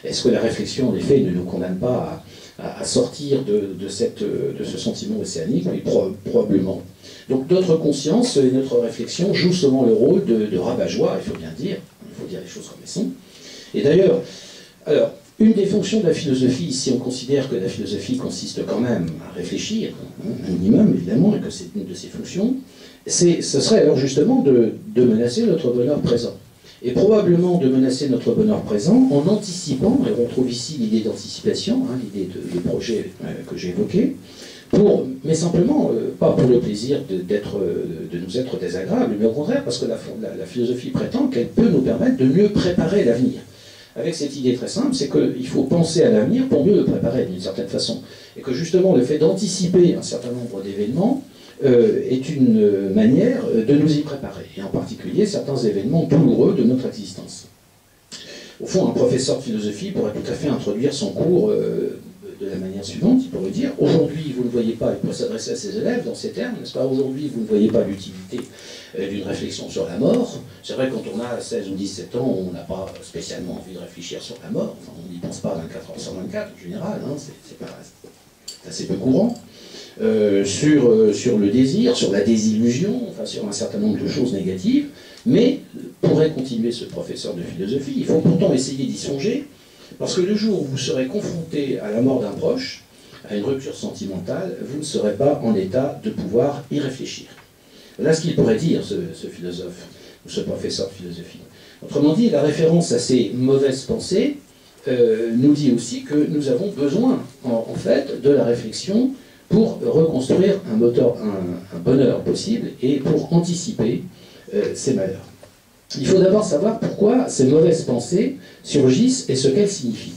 Est-ce que la réflexion, en effet, ne nous condamne pas à sortir de ce sentiment océanique? Oui, probablement. Donc notre conscience et notre réflexion jouent souvent le rôle de rabat-joie, il faut bien dire, il faut dire les choses comme elles sont. Et d'ailleurs, alors, une des fonctions de la philosophie, si on considère que la philosophie consiste quand même à réfléchir, un minimum évidemment, et que c'est une de ses fonctions, ce serait alors justement de menacer notre bonheur présent. Et probablement de menacer notre bonheur présent en anticipant, et on trouve ici l'idée d'anticipation, hein, l'idée de projet que j'ai évoqué, mais simplement, pas pour le plaisir de nous être désagréables, mais au contraire parce que la philosophie prétend qu'elle peut nous permettre de mieux préparer l'avenir. Avec cette idée très simple, c'est qu'il faut penser à l'avenir pour mieux le préparer d'une certaine façon. Et que justement le fait d'anticiper un certain nombre d'événements est une manière de nous y préparer, et en particulier certains événements douloureux de notre existence. Au fond, un professeur de philosophie pourrait tout à fait introduire son cours de la manière suivante, il pourrait dire, aujourd'hui vous ne voyez pas, il pourrait s'adresser à ses élèves dans ces termes, n'est-ce pas, aujourd'hui vous ne voyez pas l'utilité d'une réflexion sur la mort. C'est vrai, quand on a 16 ou 17 ans, on n'a pas spécialement envie de réfléchir sur la mort, enfin, on n'y pense pas 24 heures sur 24 en général, hein, c'est assez peu courant. Sur le désir, sur la désillusion, enfin sur un certain nombre de choses négatives, mais pourrait continuer ce professeur de philosophie, il faut pourtant essayer d'y songer, parce que le jour où vous serez confronté à la mort d'un proche, à une rupture sentimentale, vous ne serez pas en état de pouvoir y réfléchir. Voilà ce qu'il pourrait dire, ce philosophe, ou ce professeur de philosophie. Autrement dit, la référence à ces mauvaises pensées nous dit aussi que nous avons besoin, en fait, de la réflexion pour reconstruire un bonheur possible et pour anticiper ces malheurs. Il faut d'abord savoir pourquoi ces mauvaises pensées surgissent et ce qu'elles signifient.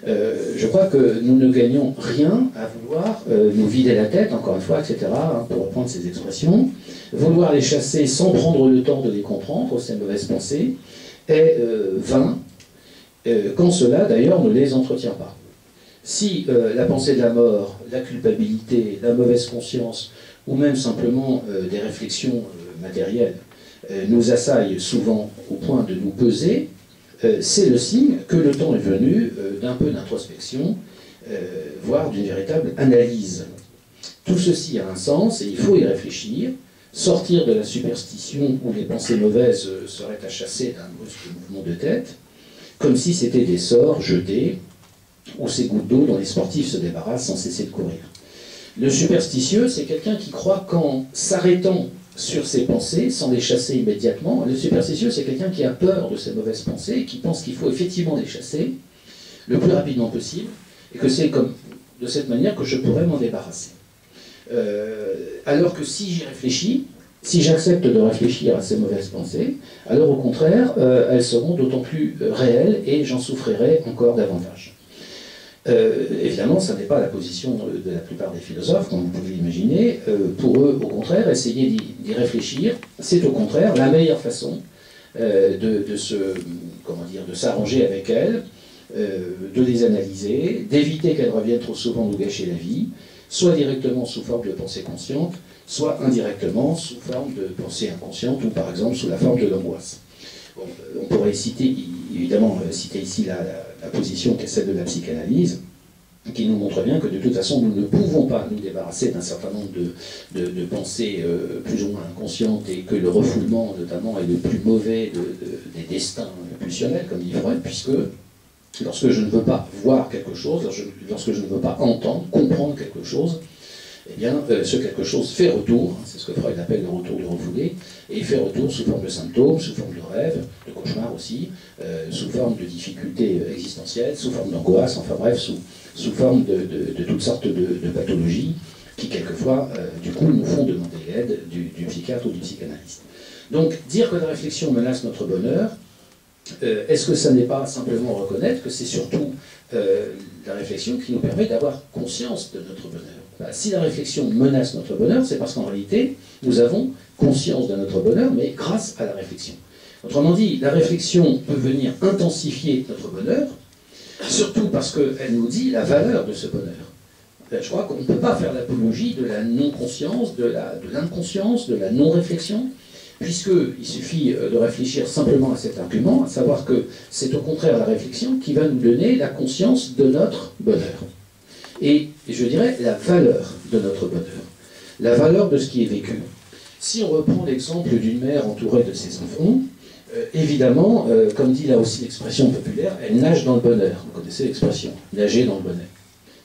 Je crois que nous ne gagnons rien à vouloir nous vider la tête, encore une fois, etc., hein, pour reprendre ces expressions. Vouloir les chasser sans prendre le temps de les comprendre, ces mauvaises pensées, est vain, quand cela, d'ailleurs, ne les entretient pas. Si la pensée de la mort, la culpabilité, la mauvaise conscience, ou même simplement des réflexions matérielles, nous assaillent souvent au point de nous peser, c'est le signe que le temps est venu d'un peu d'introspection, voire d'une véritable analyse. Tout ceci a un sens et il faut y réfléchir, sortir de la superstition où les pensées mauvaises seraient à chasser d'un brusque mouvement de tête, comme si c'était des sorts jetés ou ces gouttes d'eau dont les sportifs se débarrassent sans cesser de courir. Le superstitieux, c'est quelqu'un qui croit qu'en s'arrêtant sur ses pensées, sans les chasser immédiatement, le superstitieux, c'est quelqu'un qui a peur de ses mauvaises pensées et qui pense qu'il faut effectivement les chasser, le plus rapidement possible, et que c'est comme de cette manière que je pourrais m'en débarrasser. Alors que si j'y réfléchis, si j'accepte de réfléchir à ces mauvaises pensées, alors au contraire, elles seront d'autant plus réelles et j'en souffrirai encore davantage. Évidemment, ça n'est pas la position de la plupart des philosophes, comme vous pouvez l'imaginer. Pour eux, au contraire, essayer d'y réfléchir, c'est au contraire la meilleure façon de s'arranger avec elles, de les analyser, d'éviter qu'elles reviennent trop souvent nous gâcher la vie, soit directement sous forme de pensée consciente, soit indirectement sous forme de pensée inconsciente, ou par exemple sous la forme de l'angoisse. Bon, on pourrait évidemment citer ici la position qui est celle de la psychanalyse, qui nous montre bien que de toute façon nous ne pouvons pas nous débarrasser d'un certain nombre de pensées plus ou moins inconscientes, et que le refoulement notamment est le plus mauvais des destins pulsionnels, comme dit Freud, puisque lorsque je ne veux pas voir quelque chose, lorsque je ne veux pas entendre, comprendre quelque chose, eh bien, ce quelque chose fait retour, c'est ce que Freud appelle le retour du refoulé, et il fait retour sous forme de symptômes, sous forme de rêves, de cauchemars aussi, sous forme de difficultés existentielles, sous forme d'angoisse, enfin bref, sous forme de toutes sortes de pathologies qui, quelquefois, du coup, nous font demander l'aide du psychiatre ou du psychanalyste. Donc, dire que la réflexion menace notre bonheur, est-ce que ça n'est pas simplement reconnaître que c'est surtout la réflexion qui nous permet d'avoir conscience de notre bonheur? Si la réflexion menace notre bonheur, c'est parce qu'en réalité, nous avons conscience de notre bonheur, mais grâce à la réflexion. Autrement dit, la réflexion peut venir intensifier notre bonheur, surtout parce qu'elle nous dit la valeur de ce bonheur. Je crois qu'on ne peut pas faire l'apologie de la non-conscience, de l'inconscience, de la non-réflexion, puisqu'il suffit de réfléchir simplement à cet argument, à savoir que c'est au contraire la réflexion qui va nous donner la conscience de notre bonheur. Et je dirais la valeur de notre bonheur, la valeur de ce qui est vécu. Si on reprend l'exemple d'une mère entourée de ses enfants, évidemment, comme dit là aussi l'expression populaire, elle nage dans le bonheur. Vous connaissez l'expression, nager dans le bonheur.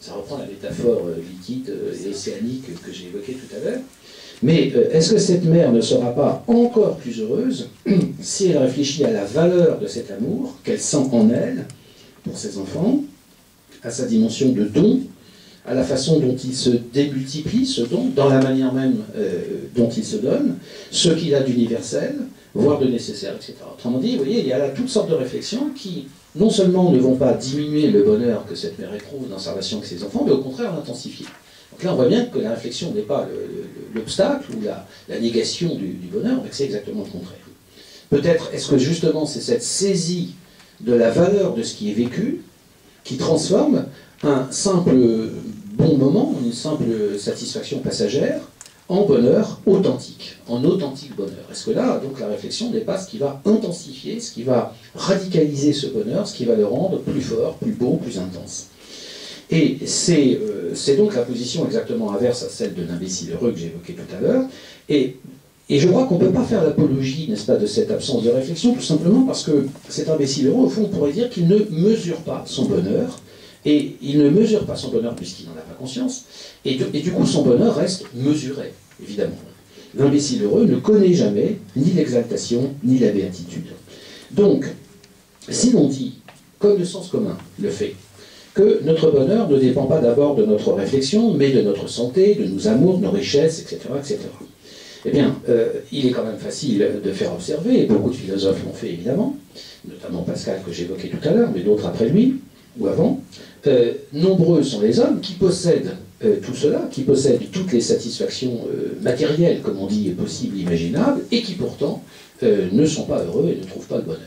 Ça reprend la métaphore liquide et océanique que j'ai évoquée tout à l'heure. Mais est-ce que cette mère ne sera pas encore plus heureuse si elle réfléchit à la valeur de cet amour qu'elle sent en elle, pour ses enfants, à sa dimension de don, à la façon dont il se démultiplie, ce don, dans la manière même dont il se donne, ce qu'il a d'universel, voire de nécessaire, etc. Autrement dit, vous voyez, il y a là toutes sortes de réflexions qui, non seulement ne vont pas diminuer le bonheur que cette mère éprouve dans sa relation avec ses enfants, mais au contraire l'intensifier. Donc là, on voit bien que la réflexion n'est pas l'obstacle ou la négation du bonheur, mais que c'est exactement le contraire. Peut-être, est-ce que justement c'est cette saisie de la valeur de ce qui est vécu qui transforme un simple bon moment, une simple satisfaction passagère, en bonheur authentique, en authentique bonheur. Est-ce que là, donc, la réflexion n'est pas ce qui va intensifier, ce qui va radicaliser ce bonheur, ce qui va le rendre plus fort, plus beau, plus intense? Et c'est donc la position exactement inverse à celle de l'imbécile heureux que j'évoquais tout à l'heure. Et je crois qu'on ne peut pas faire l'apologie, n'est-ce pas, de cette absence de réflexion, tout simplement parce que cet imbécile heureux, au fond, on pourrait dire qu'il ne mesure pas son bonheur. Et il ne mesure pas son bonheur puisqu'il n'en a pas conscience, et du coup son bonheur reste mesuré, évidemment. L'imbécile heureux ne connaît jamais ni l'exaltation, ni la béatitude. Donc, si l'on dit, comme le sens commun le fait, que notre bonheur ne dépend pas d'abord de notre réflexion, mais de notre santé, de nos amours, de nos richesses, etc., etc., eh bien, il est quand même facile de faire observer, et beaucoup de philosophes l'ont fait évidemment, notamment Pascal que j'évoquais tout à l'heure, mais d'autres après lui, ou avant, nombreux sont les hommes qui possèdent tout cela, qui possèdent toutes les satisfactions matérielles, comme on dit, possibles, imaginables, et qui pourtant ne sont pas heureux et ne trouvent pas le bonheur.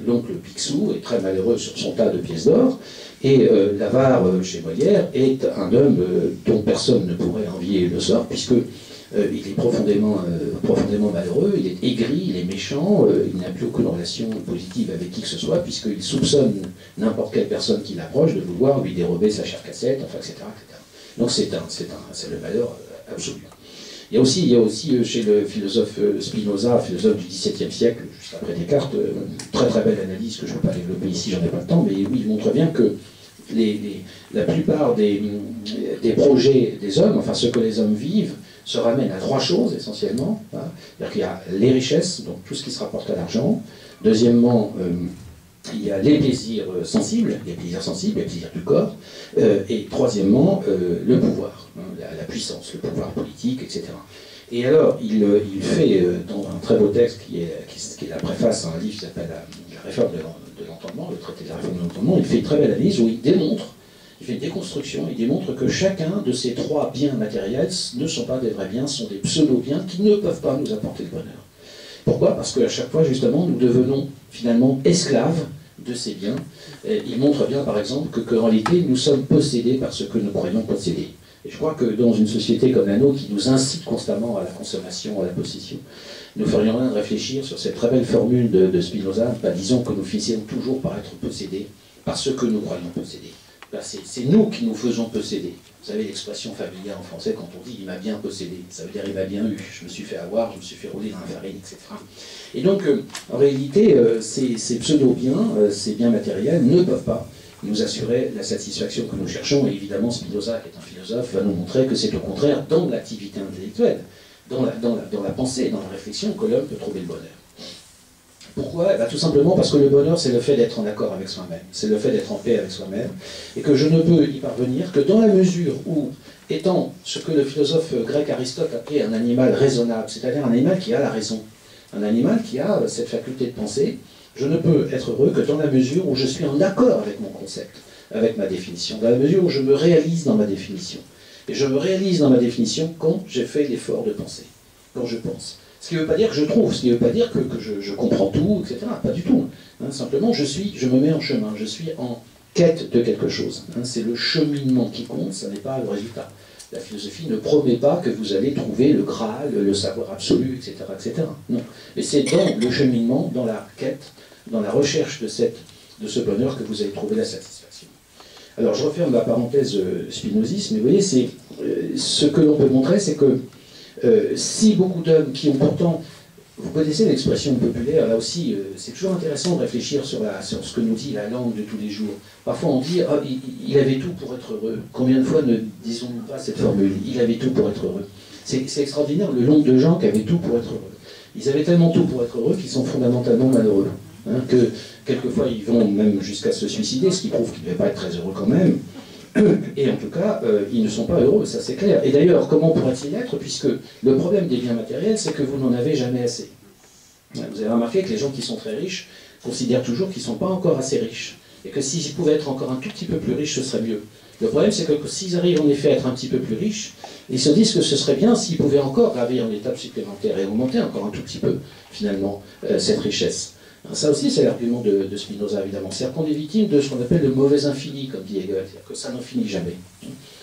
L'oncle Picsou est très malheureux sur son tas de pièces d'or, et l'avare chez Molière est un homme dont personne ne pourrait envier le sort, puisque il est profondément malheureux, il est aigri, il est méchant, il n'a plus aucune relation positive avec qui que ce soit, puisqu'il soupçonne n'importe quelle personne qui l'approche de vouloir lui dérober sa chère cassette, enfin, etc., etc. Donc c'est le malheur absolu. Il y a aussi chez le philosophe Spinoza, philosophe du XVIIe siècle, juste après Descartes, très très belle analyse que je ne vais pas développer ici, j'en ai pas le temps, mais oui, il montre bien que la plupart des projets des hommes, enfin ce que les hommes vivent, se ramènent à trois choses essentiellement. Hein. C'est-à-dire qu'il y a les richesses, donc tout ce qui se rapporte à l'argent. Deuxièmement, il y a les plaisirs sensibles, les plaisirs du corps, et troisièmement, le pouvoir, hein, la puissance, le pouvoir politique, etc. Et alors, il fait, dans un très beau texte qui est la préface à un livre qui s'appelle La réforme de l'entendement, le traité de la réforme de l'entendement, il fait une très belle analyse où il fait une déconstruction, il démontre que chacun de ces trois biens matériels ne sont pas des vrais biens, sont des pseudo-biens qui ne peuvent pas nous apporter le bonheur. Pourquoi? Parce qu'à chaque fois, justement, nous devenons finalement esclaves de ces biens. Et il montre bien, par exemple, qu'en réalité, nous sommes possédés par ce que nous croyons posséder. Et je crois que dans une société comme la nôtre, qui nous incite constamment à la consommation, à la possession, nous ferions bien de réfléchir sur cette très belle formule de Spinoza, disons que nous finissons toujours par être possédés par ce que nous croyons posséder. C'est nous qui nous faisons posséder. Vous savez l'expression familière en français quand on dit « il m'a bien possédé », ça veut dire « il m'a bien eu », je me suis fait avoir, je me suis fait rouler dans la farine, etc. Et donc, en réalité, ces pseudo-biens, ces biens matériels, ne peuvent pas nous assurer la satisfaction que nous cherchons. Et évidemment, Spinoza, qui est un philosophe, va nous montrer que c'est au contraire dans l'activité intellectuelle, dans la pensée, dans la réflexion, que l'homme peut trouver le bonheur. Pourquoi? Tout simplement parce que le bonheur, c'est le fait d'être en accord avec soi-même, c'est le fait d'être en paix avec soi-même, et que je ne peux y parvenir que dans la mesure où, étant ce que le philosophe grec Aristote appelait un animal raisonnable, c'est-à-dire un animal qui a la raison, un animal qui a cette faculté de penser, je ne peux être heureux que dans la mesure où je suis en accord avec mon concept, avec ma définition, dans la mesure où je me réalise dans ma définition. Et je me réalise dans ma définition quand j'ai fait l'effort de penser, quand je pense. Ce qui ne veut pas dire que je trouve, ce qui ne veut pas dire que je comprends tout, etc. Pas du tout. Hein, simplement, je me mets en chemin, je suis en quête de quelque chose. Hein, c'est le cheminement qui compte, ça n'est pas le résultat. La philosophie ne promet pas que vous allez trouver le Graal, le savoir absolu, etc. etc. Non. Mais c'est dans le cheminement, dans la quête, dans la recherche de ce bonheur que vous allez trouver la satisfaction. Alors, je referme la parenthèse spinoziste, mais vous voyez, ce que l'on peut montrer, c'est que si beaucoup d'hommes qui ont pourtant, vous connaissez l'expression populaire, là aussi, c'est toujours intéressant de réfléchir sur ce que nous dit la langue de tous les jours. Parfois on dit, ah, il avait tout pour être heureux. Combien de fois ne disons-nous pas cette formule? Il avait tout pour être heureux. C'est extraordinaire le nombre de gens qui avaient tout pour être heureux. Ils avaient tellement tout pour être heureux qu'ils sont fondamentalement malheureux. Hein, que quelquefois ils vont même jusqu'à se suicider, ce qui prouve qu'ils ne devaient pas être très heureux quand même. Et en tout cas, ils ne sont pas heureux, ça c'est clair. Et d'ailleurs, comment pourrait-il être, puisque le problème des biens matériels, c'est que vous n'en avez jamais assez. Vous avez remarqué que les gens qui sont très riches considèrent toujours qu'ils ne sont pas encore assez riches, et que s'ils pouvaient être encore un tout petit peu plus riches, ce serait mieux. Le problème, c'est que s'ils arrivent en effet à être un petit peu plus riches, ils se disent que ce serait bien s'ils pouvaient encore gravir une étape supplémentaire et augmenter encore un tout petit peu, finalement, cette richesse. Ça aussi, c'est l'argument de Spinoza, évidemment. C'est-à-dire qu'on est victime de ce qu'on appelle le mauvais infini, comme dit Hegel, c'est-à-dire que ça n'en finit jamais.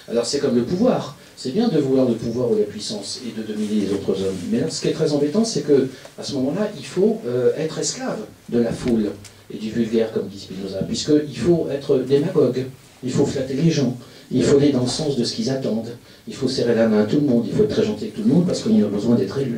Alors c'est comme le pouvoir. C'est bien de vouloir le pouvoir ou la puissance et de dominer les autres hommes. Mais là, ce qui est très embêtant, c'est qu'à ce moment-là, il faut être esclave de la foule et du vulgaire, comme dit Spinoza, puisqu'il faut être démagogue, il faut flatter les gens, il faut aller dans le sens de ce qu'ils attendent, il faut serrer la main à tout le monde, il faut être très gentil avec tout le monde, parce qu'on a besoin d'être élu.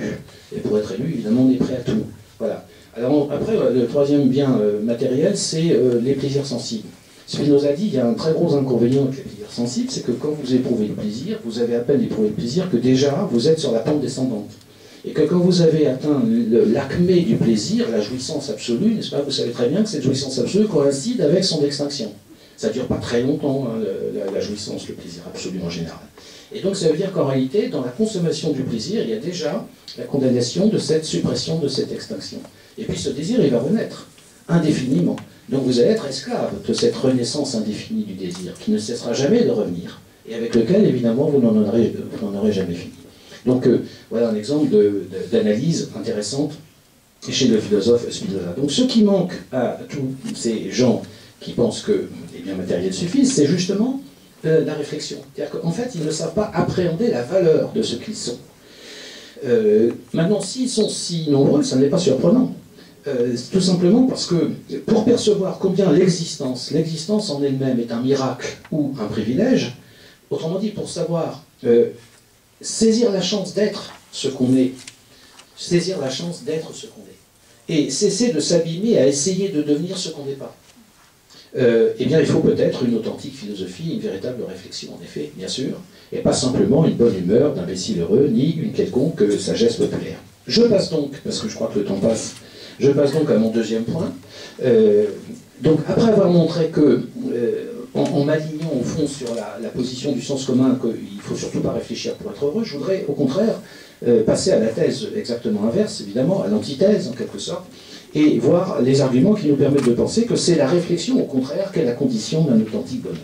Et pour être élu, évidemment, on est prêt à tout. Voilà. Alors après, le troisième bien matériel, c'est les plaisirs sensibles. Spinoza dit qu'il y a un très gros inconvénient avec les plaisirs sensibles, c'est que quand vous éprouvez le plaisir, vous avez à peine éprouvé le plaisir que déjà vous êtes sur la pente descendante. Et que quand vous avez atteint l'acmé du plaisir, la jouissance absolue, n'est-ce pas, vous savez très bien que cette jouissance absolue coïncide avec son extinction. Ça ne dure pas très longtemps, hein, la jouissance, le plaisir absolu en général. Et donc ça veut dire qu'en réalité, dans la consommation du plaisir, il y a déjà la condamnation de cette suppression, de cette extinction. Et puis ce désir, il va renaître, indéfiniment. Donc vous allez être esclave de cette renaissance indéfinie du désir, qui ne cessera jamais de revenir, et avec lequel, évidemment, vous n'en aurez jamais fini. Donc voilà un exemple d'analyse intéressante chez le philosophe Spinoza. Donc ce qui manque à tous ces gens qui pensent que les biens matériels suffisent, c'est justement la réflexion. C'est-à-dire qu'en fait, ils ne savent pas appréhender la valeur de ce qu'ils sont. Maintenant, s'ils sont si nombreux, ça n'est pas surprenant. Tout simplement parce que pour percevoir combien l'existence en elle-même est un miracle ou un privilège, autrement dit, pour savoir saisir la chance d'être ce qu'on est, saisir la chance d'être ce qu'on est, et cesser de s'abîmer à essayer de devenir ce qu'on n'est pas, eh bien il faut peut-être une authentique philosophie, une véritable réflexion en effet, bien sûr, et pas simplement une bonne humeur d'imbécile heureux, ni une quelconque sagesse populaire. Je passe donc, parce que je crois que le temps passe, Je passe donc à mon deuxième point. Donc après avoir montré que, en m'alignant au fond sur la position du sens commun, qu'il ne faut surtout pas réfléchir pour être heureux, je voudrais au contraire passer à la thèse exactement inverse, évidemment, à l'antithèse en quelque sorte, et voir les arguments qui nous permettent de penser que c'est la réflexion, au contraire, qui est la condition d'un authentique bonheur.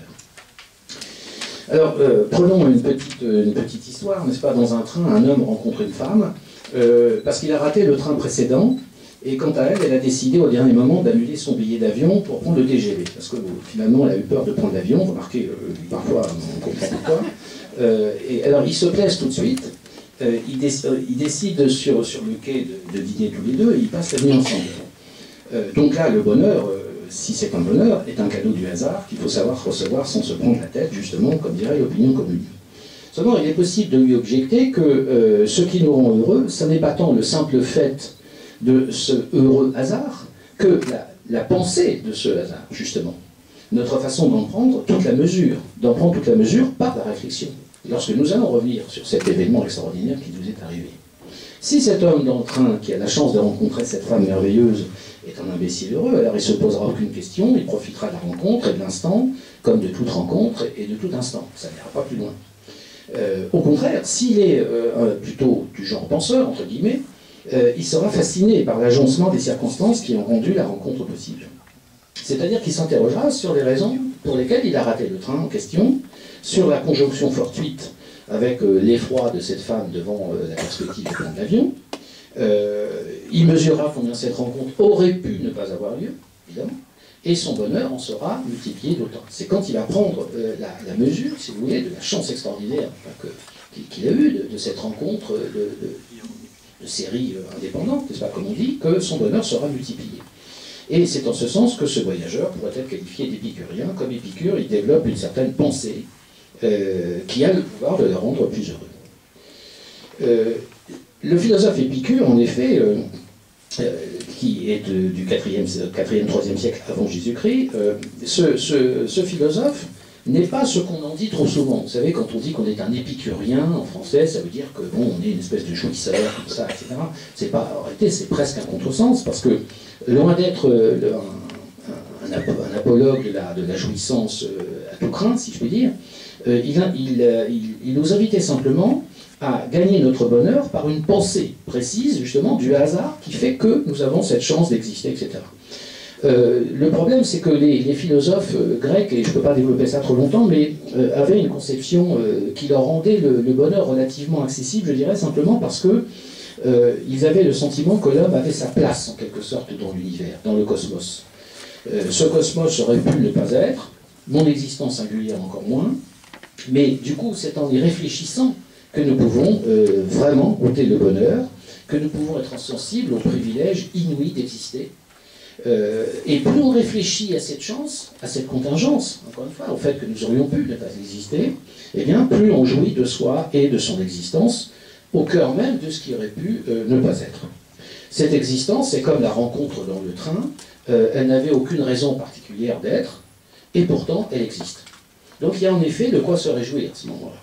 Alors, prenons une petite histoire, n'est-ce pas? Dans un train, un homme rencontre une femme, parce qu'il a raté le train précédent, et quant à elle, elle a décidé au dernier moment d'annuler son billet d'avion pour prendre le TGV, parce que finalement, elle a eu peur de prendre l'avion, remarquez, parfois, on comprend pourquoi. Et alors, ils se plaisent tout de suite, ils décident sur le quai de dîner tous les deux, et ils passent la nuit ensemble. Donc là, le bonheur, si c'est un bonheur, est un cadeau du hasard qu'il faut savoir recevoir sans se prendre la tête, justement, comme dirait l'opinion commune. Seulement, il est possible de lui objecter que ce qui nous rend heureux, ce n'est pas tant le simple fait de ce heureux hasard que la pensée de ce hasard, justement. Notre façon d'en prendre toute la mesure, par la réflexion. Lorsque nous allons revenir sur cet événement extraordinaire qui nous est arrivé. Si cet homme dans le train qui a la chance de rencontrer cette femme merveilleuse est un imbécile heureux, alors il ne se posera aucune question, il profitera de la rencontre et de l'instant, comme de toute rencontre et de tout instant. Ça n'ira pas plus loin. Au contraire, s'il est plutôt du genre penseur, entre guillemets, il sera fasciné par l'agencement des circonstances qui ont rendu la rencontre possible. C'est-à-dire qu'il s'interrogera sur les raisons pour lesquelles il a raté le train en question, sur la conjonction fortuite avec l'effroi de cette femme devant la perspective de prendre l'avion. Il mesurera combien cette rencontre aurait pu ne pas avoir lieu, évidemment, et son bonheur en sera multiplié d'autant. C'est quand il va prendre la mesure, si vous voulez, de la chance extraordinaire qu'il a eue de cette rencontre de série indépendante, n'est-ce pas, comme on dit, que son bonheur sera multiplié. Et c'est en ce sens que ce voyageur pourrait être qualifié d'épicurien. Comme Épicure, il développe une certaine pensée qui a le pouvoir de le rendre plus heureux. Le philosophe Épicure, en effet, qui est du 4e, 3e siècle avant Jésus-Christ, ce philosophe n'est pas ce qu'on en dit trop souvent. Vous savez, quand on dit qu'on est un épicurien, en français, ça veut dire que, bon, on est une espèce de jouisseur, comme ça, etc. C'est pas, en réalité, c'est presque un contresens, parce que, loin d'être un apologue de la jouissance à tout craint, si je puis dire, il nous invitait simplement à gagner notre bonheur par une pensée précise, justement, du hasard qui fait que nous avons cette chance d'exister, etc. Le problème, c'est que les philosophes grecs, et je ne peux pas développer ça trop longtemps, mais avaient une conception qui leur rendait le bonheur relativement accessible, je dirais, simplement parce que ils avaient le sentiment que l'homme avait sa place, en quelque sorte, dans l'univers, dans le cosmos. Ce cosmos aurait pu ne pas être, mon existence singulière encore moins, mais du coup, c'est en y réfléchissant que nous pouvons vraiment goûter le bonheur, que nous pouvons être sensibles au privilège inouï d'exister. Et plus on réfléchit à cette chance, à cette contingence, encore une fois, au fait que nous aurions pu ne pas exister, eh bien, plus on jouit de soi et de son existence, au cœur même de ce qui aurait pu ne pas être. Cette existence, c'est comme la rencontre dans le train, elle n'avait aucune raison particulière d'être, et pourtant elle existe. Donc il y a en effet de quoi se réjouir à ce moment-là.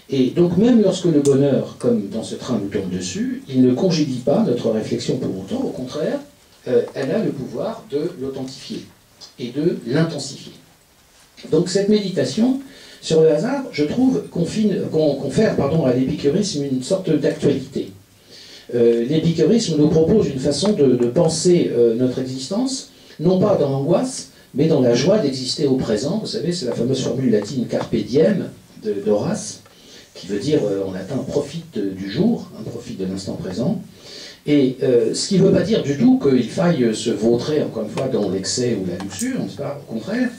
Et donc même lorsque le bonheur, comme dans ce train, nous tombe dessus, il ne congédie pas notre réflexion pour autant, au contraire, elle a le pouvoir de l'authentifier et de l'intensifier. Donc cette méditation sur le hasard, je trouve, confère à l'épicurisme une sorte d'actualité. L'épicurisme nous propose une façon de penser notre existence, non pas dans l'angoisse, mais dans la joie d'exister au présent. Vous savez, c'est la fameuse formule latine carpe diem d'Horace, qui veut dire en latin profite du jour, profite de l'instant présent. Et ce qui ne veut pas dire du tout qu'il faille se vautrer, encore une fois, dans l'excès ou la luxure, n'est-ce pas? Au contraire,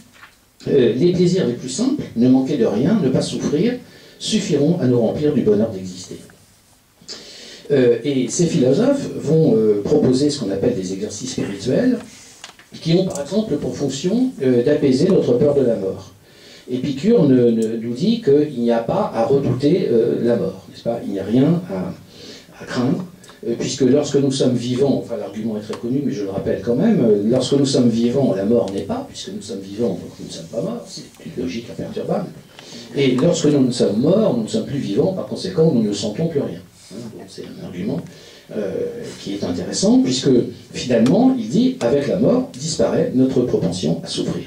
les plaisirs les plus simples, ne manquer de rien, ne pas souffrir, suffiront à nous remplir du bonheur d'exister. Et ces philosophes vont proposer ce qu'on appelle des exercices spirituels, qui ont par exemple pour fonction d'apaiser notre peur de la mort. Épicure nous dit qu'il n'y a pas à redouter la mort, n'est-ce pas? Il n'y a rien à craindre, puisque lorsque nous sommes vivants, enfin l'argument est très connu, mais je le rappelle quand même, lorsque nous sommes vivants, la mort n'est pas, puisque nous sommes vivants, donc nous ne sommes pas morts, c'est une logique imperturbable. Et lorsque nous sommes morts, nous ne sommes plus vivants, par conséquent, nous ne sentons plus rien. Bon, c'est un argument qui est intéressant, puisque finalement, il dit, avec la mort, disparaît notre propension à souffrir.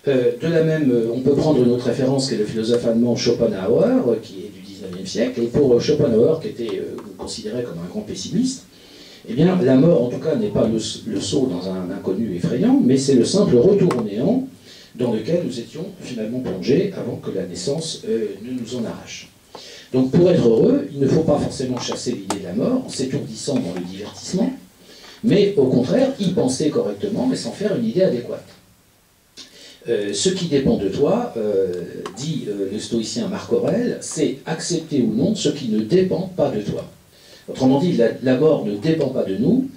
De la même, on peut prendre une autre référence qui est le philosophe allemand Schopenhauer, qui est du XIXe siècle, et pour Schopenhauer, qui était considéré comme un grand pessimiste, eh bien, la mort, en tout cas, n'est pas le saut dans un inconnu effrayant, mais c'est le simple retour au néant dans lequel nous étions finalement plongés avant que la naissance ne nous en arrache. Donc, pour être heureux, il ne faut pas forcément chasser l'idée de la mort en s'étourdissant dans le divertissement, mais au contraire, y penser correctement, mais sans faire une idée adéquate. Ce qui dépend de toi, dit le stoïcien Marc Aurèle, c'est accepter ou non ce qui ne dépend pas de toi. Autrement dit, la mort ne dépend pas de nous,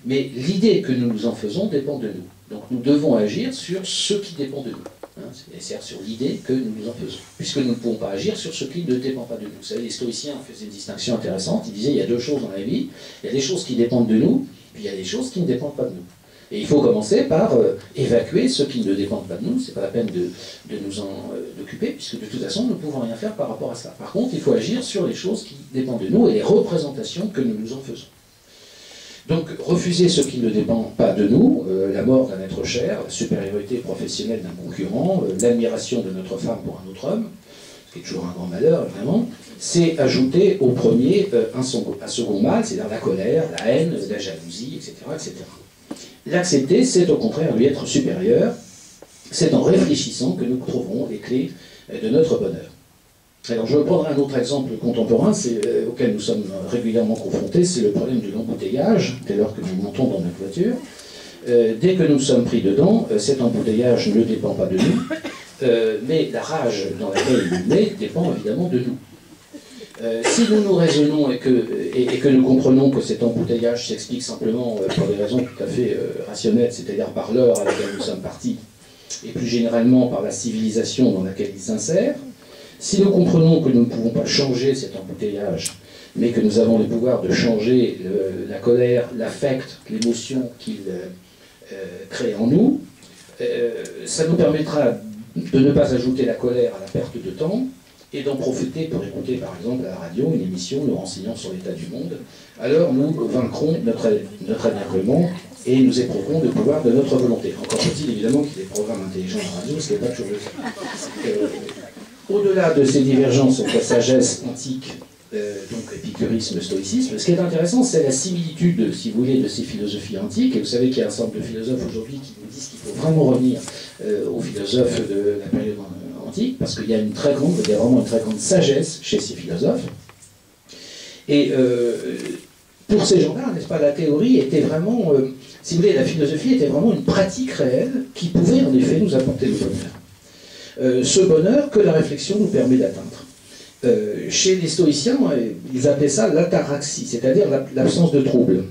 mais l'idée que nous nous en faisons dépend de nous. Donc nous devons agir sur ce qui dépend de nous. Hein, c'est-à-dire sur l'idée que nous nous en faisons. Puisque nous ne pouvons pas agir sur ce qui ne dépend pas de nous. Vous savez, les stoïciens faisaient une distinction intéressante. Ils disaient il y a deux choses dans la vie. Il y a des choses qui dépendent de nous, puis il y a des choses qui ne dépendent pas de nous. Et il faut commencer par évacuer ce qui ne dépend pas de nous. C'est pas la peine de nous en occuper, puisque de toute façon, nous ne pouvons rien faire par rapport à cela. Par contre, il faut agir sur les choses qui dépendent de nous et les représentations que nous nous en faisons. Donc, refuser ce qui ne dépend pas de nous, la mort d'un être cher, la supériorité professionnelle d'un concurrent, l'admiration de notre femme pour un autre homme, ce qui est toujours un grand malheur, évidemment, c'est ajouter au premier un second mal, c'est-à-dire la colère, la haine, la jalousie, etc., etc. L'accepter, c'est au contraire lui être supérieur. C'est en réfléchissant que nous trouverons les clés de notre bonheur. Alors je prendrai un autre exemple contemporain auquel nous sommes régulièrement confrontés, c'est le problème de l'embouteillage, dès lors que nous montons dans notre voiture. Dès que nous sommes pris dedans, cet embouteillage ne dépend pas de nous, mais la rage dans laquelle il nous met dépend évidemment de nous. Si nous raisonnons et que nous comprenons que cet embouteillage s'explique simplement pour des raisons tout à fait rationnelles, c'est-à-dire par l'heure à laquelle nous sommes partis, et plus généralement par la civilisation dans laquelle il s'insère, si nous comprenons que nous ne pouvons pas changer cet embouteillage, mais que nous avons le pouvoir de changer la colère, l'affect, l'émotion qu'il crée en nous, ça nous permettra de ne pas ajouter la colère à la perte de temps, et d'en profiter pour écouter par exemple à la radio une émission nous renseignant sur l'état du monde. Alors nous vaincrons notre énervement et nous éprouverons le pouvoir de notre volonté. Encore faut-il évidemment qu'il y ait des programmes intelligents à la radio, ce n'est pas toujours le cas. Au-delà de ces divergences entre sagesse antique, donc épicurisme, stoïcisme, ce qui est intéressant, c'est la similitude, si vous voulez, de ces philosophies antiques. Et vous savez qu'il y a un certain nombre de philosophes aujourd'hui qui nous disent qu'il faut vraiment revenir aux philosophes de la période antique, parce qu'il y a vraiment une très grande sagesse chez ces philosophes. Et pour ces gens-là, n'est-ce pas, la théorie était vraiment, si vous voulez, la philosophie était vraiment une pratique réelle qui pouvait en effet nous apporter le bonheur. Ce bonheur que la réflexion nous permet d'atteindre. Chez les stoïciens, ils appelaient ça l'ataraxie, c'est-à-dire l'absence de trouble.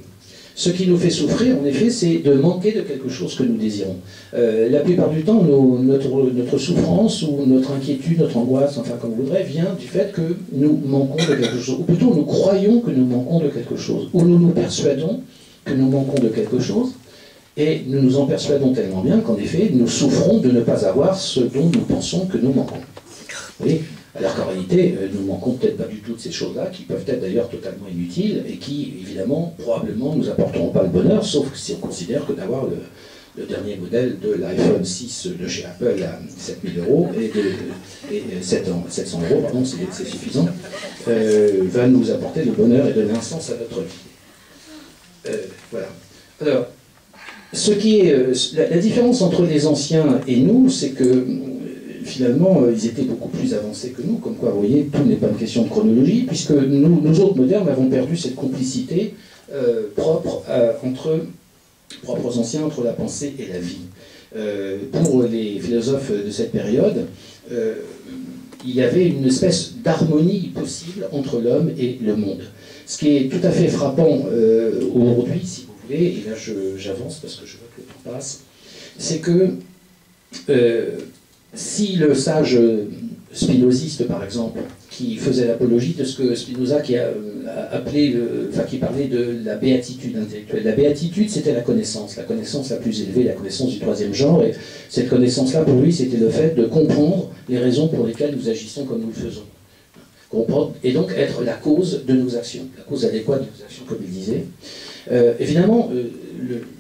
Ce qui nous fait souffrir, en effet, c'est de manquer de quelque chose que nous désirons. La plupart du temps, notre souffrance ou notre inquiétude, notre angoisse, enfin comme vous voudrez, vient du fait que nous manquons de quelque chose. Ou plutôt, nous croyons que nous manquons de quelque chose. Ou nous nous persuadons que nous manquons de quelque chose. Et nous nous en persuadons tellement bien qu'en effet, nous souffrons de ne pas avoir ce dont nous pensons que nous manquons. Vous voyez ? Alors qu'en réalité, nous manquons peut-être pas du tout de ces choses-là, qui peuvent être d'ailleurs totalement inutiles, et qui, évidemment, probablement, nous apporteront pas le bonheur, sauf si on considère que d'avoir le dernier modèle de l'iPhone 6 de chez Apple à 7000 € et 700 €, pardon, c'est suffisant, va nous apporter le bonheur et donner un sens à notre vie. Voilà. Alors, ce qui est la différence entre les anciens et nous, c'est que finalement, ils étaient beaucoup plus avancés que nous, comme quoi, vous voyez, tout n'est pas une question de chronologie, puisque nous autres modernes avons perdu cette complicité propre aux anciens, entre la pensée et la vie. Pour les philosophes de cette période, il y avait une espèce d'harmonie possible entre l'homme et le monde. Ce qui est tout à fait frappant aujourd'hui, si vous voulez, et là j'avance parce que je vois que le temps passe, c'est que si le sage spinoziste, par exemple, qui faisait l'apologie de ce que Spinoza qui parlait de la béatitude intellectuelle. La béatitude, c'était la connaissance la plus élevée, la connaissance du troisième genre, et cette connaissance-là, pour lui, c'était le fait de comprendre les raisons pour lesquelles nous agissons comme nous le faisons. comprendre, et donc être la cause de nos actions, la cause adéquate de nos actions, comme il disait. Évidemment,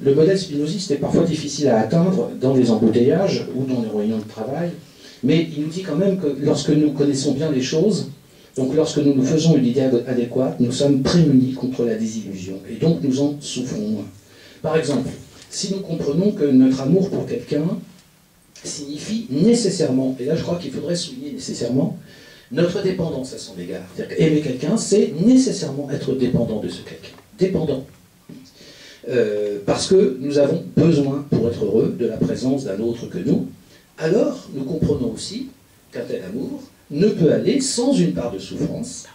le modèle spinoziste est parfois difficile à atteindre dans les embouteillages ou dans les réunions de travail, mais il nous dit quand même que lorsque nous connaissons bien les choses, donc lorsque nous nous faisons une idée adéquate, nous sommes prémunis contre la désillusion, et donc nous en souffrons moins. Par exemple, si nous comprenons que notre amour pour quelqu'un signifie nécessairement, et là je crois qu'il faudrait souligner nécessairement, notre dépendance à son égard. C'est-à-dire qu'aimer quelqu'un, c'est nécessairement être dépendant de ce quelqu'un. Dépendant. Parce que nous avons besoin, pour être heureux, de la présence d'un autre que nous. Alors, nous comprenons aussi qu'un tel amour ne peut aller sans une part de souffrance,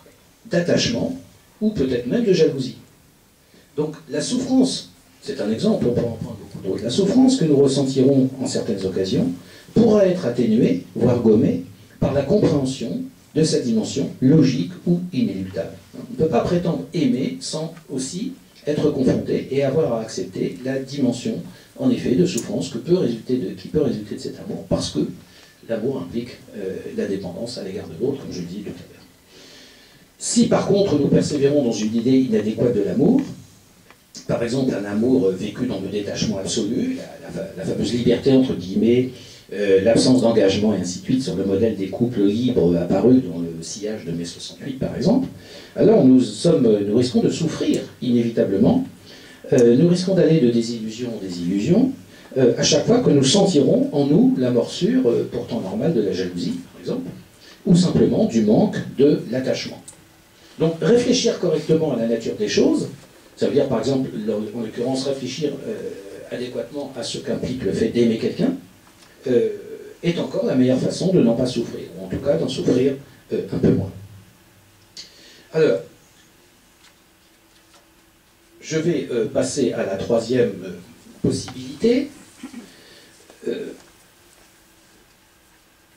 d'attachement, ou peut-être même de jalousie. Donc, la souffrance, c'est un exemple, on peut en prendre beaucoup d'autres, la souffrance que nous ressentirons en certaines occasions pourra être atténuée, voire gommée, par la compréhension de sa dimension logique ou inéluctable. On ne peut pas prétendre aimer sans aussi être confronté et avoir à accepter la dimension, en effet, de souffrance qui peut résulter de cet amour, parce que l'amour implique la dépendance à l'égard de l'autre, comme je le disais tout à l'heure. Si par contre nous persévérons dans une idée inadéquate de l'amour, par exemple un amour vécu dans le détachement absolu, la fameuse liberté entre guillemets, l'absence d'engagement et ainsi de suite, sur le modèle des couples libres apparus dans le sillage de mai 68 par exemple, alors nous risquons de souffrir inévitablement, nous risquons d'aller de désillusion en désillusion, à chaque fois que nous sentirons en nous la morsure pourtant normale de la jalousie, par exemple, ou simplement du manque de l'attachement. Donc réfléchir correctement à la nature des choses, ça veut dire par exemple, en l'occurrence, réfléchir adéquatement à ce qu'implique le fait d'aimer quelqu'un, est encore la meilleure façon de n'en pas souffrir, ou en tout cas d'en souffrir un peu moins. Alors, je vais passer à la troisième possibilité,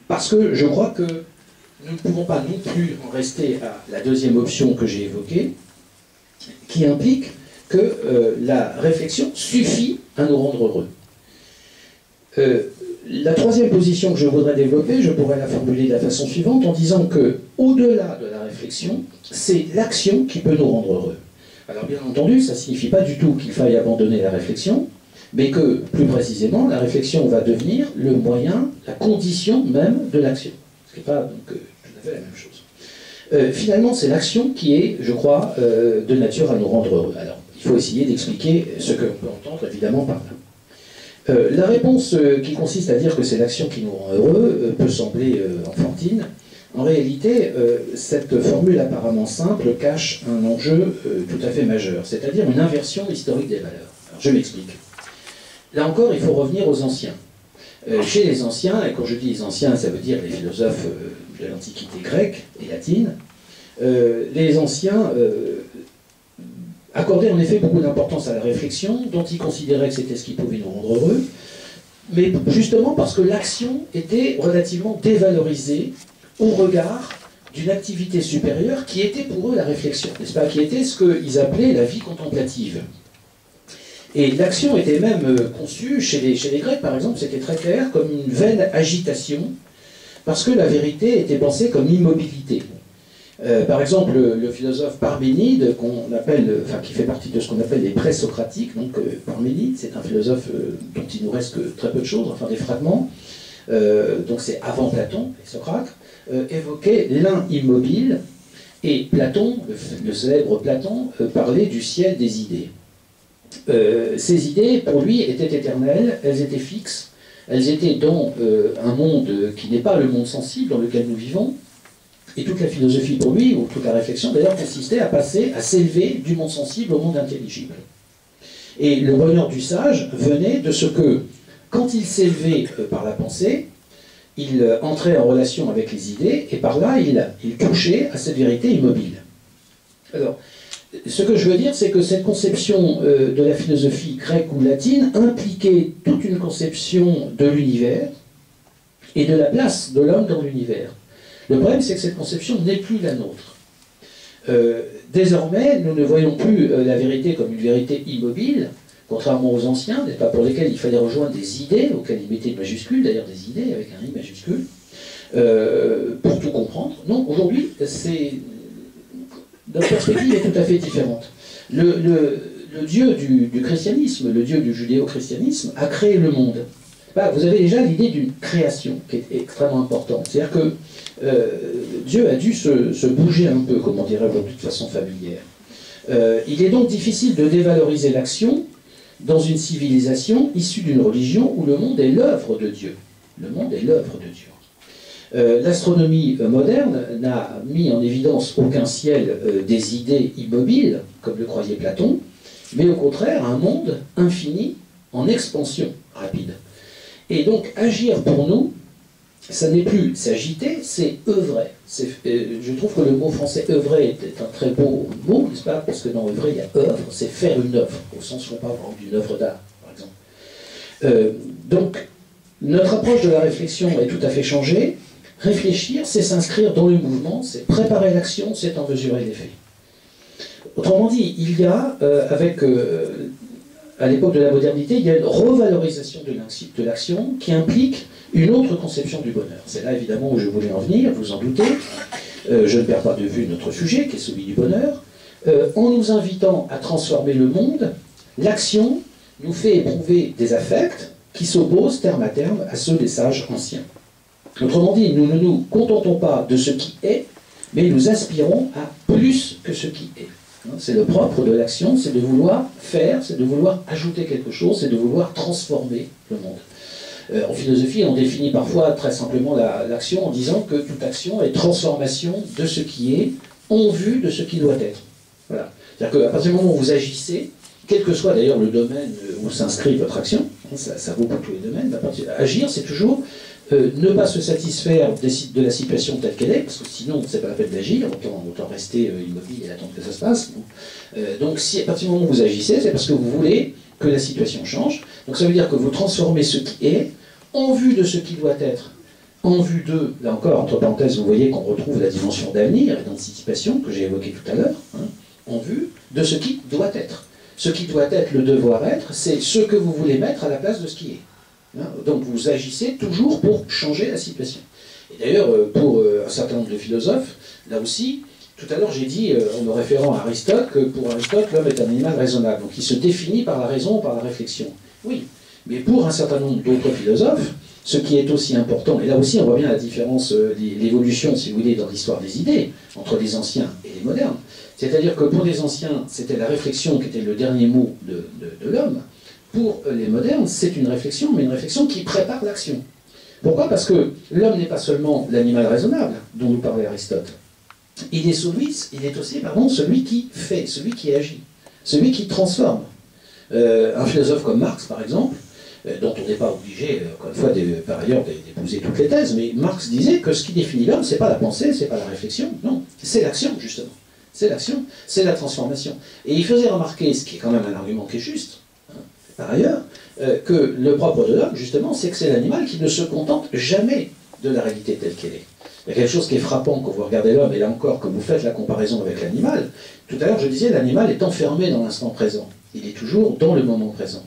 parce que je crois que nous ne pouvons pas non plus en rester à la deuxième option que j'ai évoquée, qui implique que la réflexion suffit à nous rendre heureux. La troisième position que je voudrais développer, je pourrais la formuler de la façon suivante en disant que, au-delà de la réflexion, c'est l'action qui peut nous rendre heureux. Alors bien entendu, ça ne signifie pas du tout qu'il faille abandonner la réflexion, mais que, plus précisément, la réflexion va devenir le moyen, la condition même de l'action. Ce qui n'est pas donc, tout à fait la même chose. Finalement, c'est l'action qui est, je crois, de nature à nous rendre heureux. Alors, il faut essayer d'expliquer ce que l'on peut entendre, évidemment, par là. La réponse qui consiste à dire que c'est l'action qui nous rend heureux peut sembler enfantine. En réalité, cette formule apparemment simple cache un enjeu tout à fait majeur, c'est-à-dire une inversion historique des valeurs. Alors, je m'explique. Là encore, il faut revenir aux anciens. Chez les anciens, et quand je dis les anciens, ça veut dire les philosophes de l'Antiquité grecque et latine, les anciens accordaient en effet beaucoup d'importance à la réflexion, dont ils considéraient que c'était ce qui pouvait nous rendre heureux, mais justement parce que l'action était relativement dévalorisée au regard d'une activité supérieure qui était pour eux la réflexion, n'est-ce pas, qui était ce qu'ils appelaient la vie contemplative. Et l'action était même conçue, chez les Grecs par exemple, c'était très clair, comme une vaine agitation, parce que la vérité était pensée comme immobilité. Par exemple, le philosophe Parménide, qui fait partie de ce qu'on appelle les présocratiques, donc Parménide, c'est un philosophe dont il nous reste que très peu de choses, enfin des fragments, donc c'est avant Platon et Socrate, évoquait l'un immobile, et Platon, le célèbre Platon, parlait du ciel des idées. Ces idées, pour lui, étaient éternelles, elles étaient fixes, elles étaient dans un monde qui n'est pas le monde sensible dans lequel nous vivons, et toute la philosophie pour lui, ou toute la réflexion d'ailleurs, consistait à s'élever du monde sensible au monde intelligible. Et le bonheur du sage venait de ce que, quand il s'élevait par la pensée, il entrait en relation avec les idées, et par là, il touchait à cette vérité immobile. Alors, ce que je veux dire, c'est que cette conception de la philosophie grecque ou latine impliquait toute une conception de l'univers et de la place de l'homme dans l'univers. Le problème, c'est que cette conception n'est plus la nôtre. Désormais, nous ne voyons plus la vérité comme une vérité immobile, contrairement aux anciens, n'est-ce pas, pour lesquels il fallait rejoindre des idées, auxquelles ils mettaient une majuscule, d'ailleurs des idées avec un i majuscule. pour tout comprendre. Non, aujourd'hui, notre perspective est tout à fait différente. Le Dieu du christianisme, le Dieu du judéo-christianisme, a créé le monde. Vous avez déjà l'idée d'une création qui est extrêmement importante. C'est-à-dire que Dieu a dû se bouger un peu, comme on dirait aujourd'hui de façon familière. Il est donc difficile de dévaloriser l'action dans une civilisation issue d'une religion où le monde est l'œuvre de Dieu. Le monde est l'œuvre de Dieu. L'astronomie moderne n'a mis en évidence aucun ciel des idées immobiles, comme le croyait Platon, mais au contraire un monde infini en expansion rapide. Et donc agir pour nous, ça n'est plus s'agiter, c'est œuvrer. Je trouve que le mot français œuvrer est un très beau mot, n'est-ce pas? Parce que dans œuvrer, il y a œuvre, c'est faire une œuvre, au sens où on parle d'une œuvre d'art, par exemple. Donc, notre approche de la réflexion est tout à fait changée. Réfléchir, c'est s'inscrire dans le mouvement, c'est préparer l'action, c'est en mesurer l'effet. Autrement dit, il y a, à l'époque de la modernité, il y a une revalorisation de l'action qui implique une autre conception du bonheur. C'est là évidemment où je voulais en venir, vous en doutez. Je ne perds pas de vue notre sujet, qui est celui du bonheur. En nous invitant à transformer le monde, l'action nous fait éprouver des affects qui s'opposent terme à terme à ceux des sages anciens. Autrement dit, nous ne nous contentons pas de ce qui est, mais nous aspirons à plus que ce qui est. C'est le propre de l'action, c'est de vouloir faire, c'est de vouloir ajouter quelque chose, c'est de vouloir transformer le monde. En philosophie, on définit parfois très simplement l'action en disant que toute action est transformation de ce qui est en vue de ce qui doit être. Voilà. C'est-à-dire qu'à partir du moment où vous agissez, quel que soit d'ailleurs le domaine où s'inscrit votre action, ça vaut pour tous les domaines, agir c'est toujours ne pas se satisfaire de la situation telle qu'elle est, parce que sinon c'est pas la peine d'agir, autant rester immobile et attendre que ça se passe. Donc si à partir du moment où vous agissez, c'est parce que vous voulez que la situation change. Donc ça veut dire que vous transformez ce qui est en vue de ce qui doit être, en vue de, là encore, entre parenthèses, vous voyez qu'on retrouve la dimension d'avenir et d'anticipation que j'ai évoquée tout à l'heure, en vue de ce qui doit être. Ce qui doit être, le devoir être, c'est ce que vous voulez mettre à la place de ce qui est. Donc vous agissez toujours pour changer la situation. Et d'ailleurs, pour un certain nombre de philosophes, là aussi, tout à l'heure j'ai dit, en me référant à Aristote, que pour Aristote, l'homme est un animal raisonnable. Donc il se définit par la raison, par la réflexion. Oui, mais pour un certain nombre d'autres philosophes, ce qui est aussi important, et là aussi on voit bien la différence, l'évolution, si vous voulez, dans l'histoire des idées, entre les anciens et les modernes. C'est-à-dire que pour les anciens, c'était la réflexion qui était le dernier mot de l'homme. Pour les modernes, c'est une réflexion, mais une réflexion qui prépare l'action. Pourquoi? Parce que l'homme n'est pas seulement l'animal raisonnable, dont nous parlait Aristote. Il est aussi celui qui fait, celui qui agit, celui qui transforme. Un philosophe comme Marx, par exemple, dont on n'est pas obligé, encore une fois, par ailleurs, d'épouser toutes les thèses, mais Marx disait que ce qui définit l'homme, c'est pas la pensée, c'est pas la réflexion, non, c'est l'action, justement. C'est l'action, c'est la transformation. Et il faisait remarquer, ce qui est quand même un argument qui est juste, par ailleurs, que le propre de l'homme, justement, c'est que c'est l'animal qui ne se contente jamais de la réalité telle qu'elle est. Il y a quelque chose qui est frappant quand vous regardez l'homme, et là encore, quand vous faites la comparaison avec l'animal. Tout à l'heure, je disais, l'animal est enfermé dans l'instant présent. Il est toujours dans le moment présent.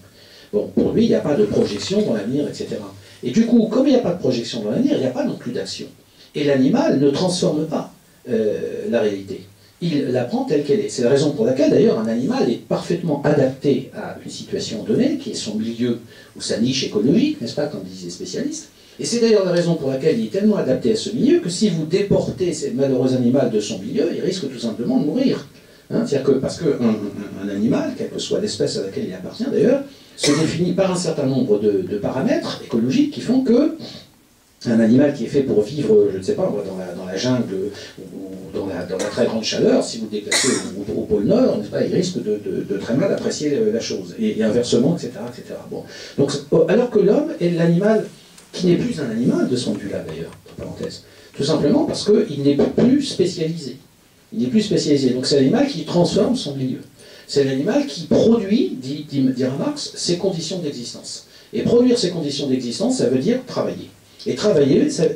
Bon, pour lui, il n'y a pas de projection dans l'avenir, etc. Et du coup, comme il n'y a pas de projection dans l'avenir, il n'y a pas non plus d'action. Et l'animal ne transforme pas la réalité. Il la prend telle qu'elle est. C'est la raison pour laquelle, d'ailleurs, un animal est parfaitement adapté à une situation donnée, qui est son milieu ou sa niche écologique, n'est-ce pas, comme disent les spécialistes. Et c'est d'ailleurs la raison pour laquelle il est tellement adapté à ce milieu que si vous déportez ce malheureux animal de son milieu, il risque tout simplement de mourir. C'est-à-dire que, parce qu'un animal, quelle que soit l'espèce à laquelle il appartient d'ailleurs, se définit par un certain nombre de paramètres écologiques qui font que un animal qui est fait pour vivre, je ne sais pas, dans la jungle ou dans la très grande chaleur, si vous le déplacez au pôle Nord, n'est-ce pas, il risque de très mal apprécier la chose. Et inversement, etc. etc. Bon. Donc, alors que l'homme est l'animal qui n'est plus un animal de ce point de vue-là, d'ailleurs, entre parenthèses. Tout simplement parce qu'il n'est plus spécialisé. Il n'est plus spécialisé. Donc c'est l'animal qui transforme son milieu. C'est l'animal qui produit, dira Marx, ses conditions d'existence. Et produire ces conditions d'existence, ça veut dire travailler. Et travailler, ça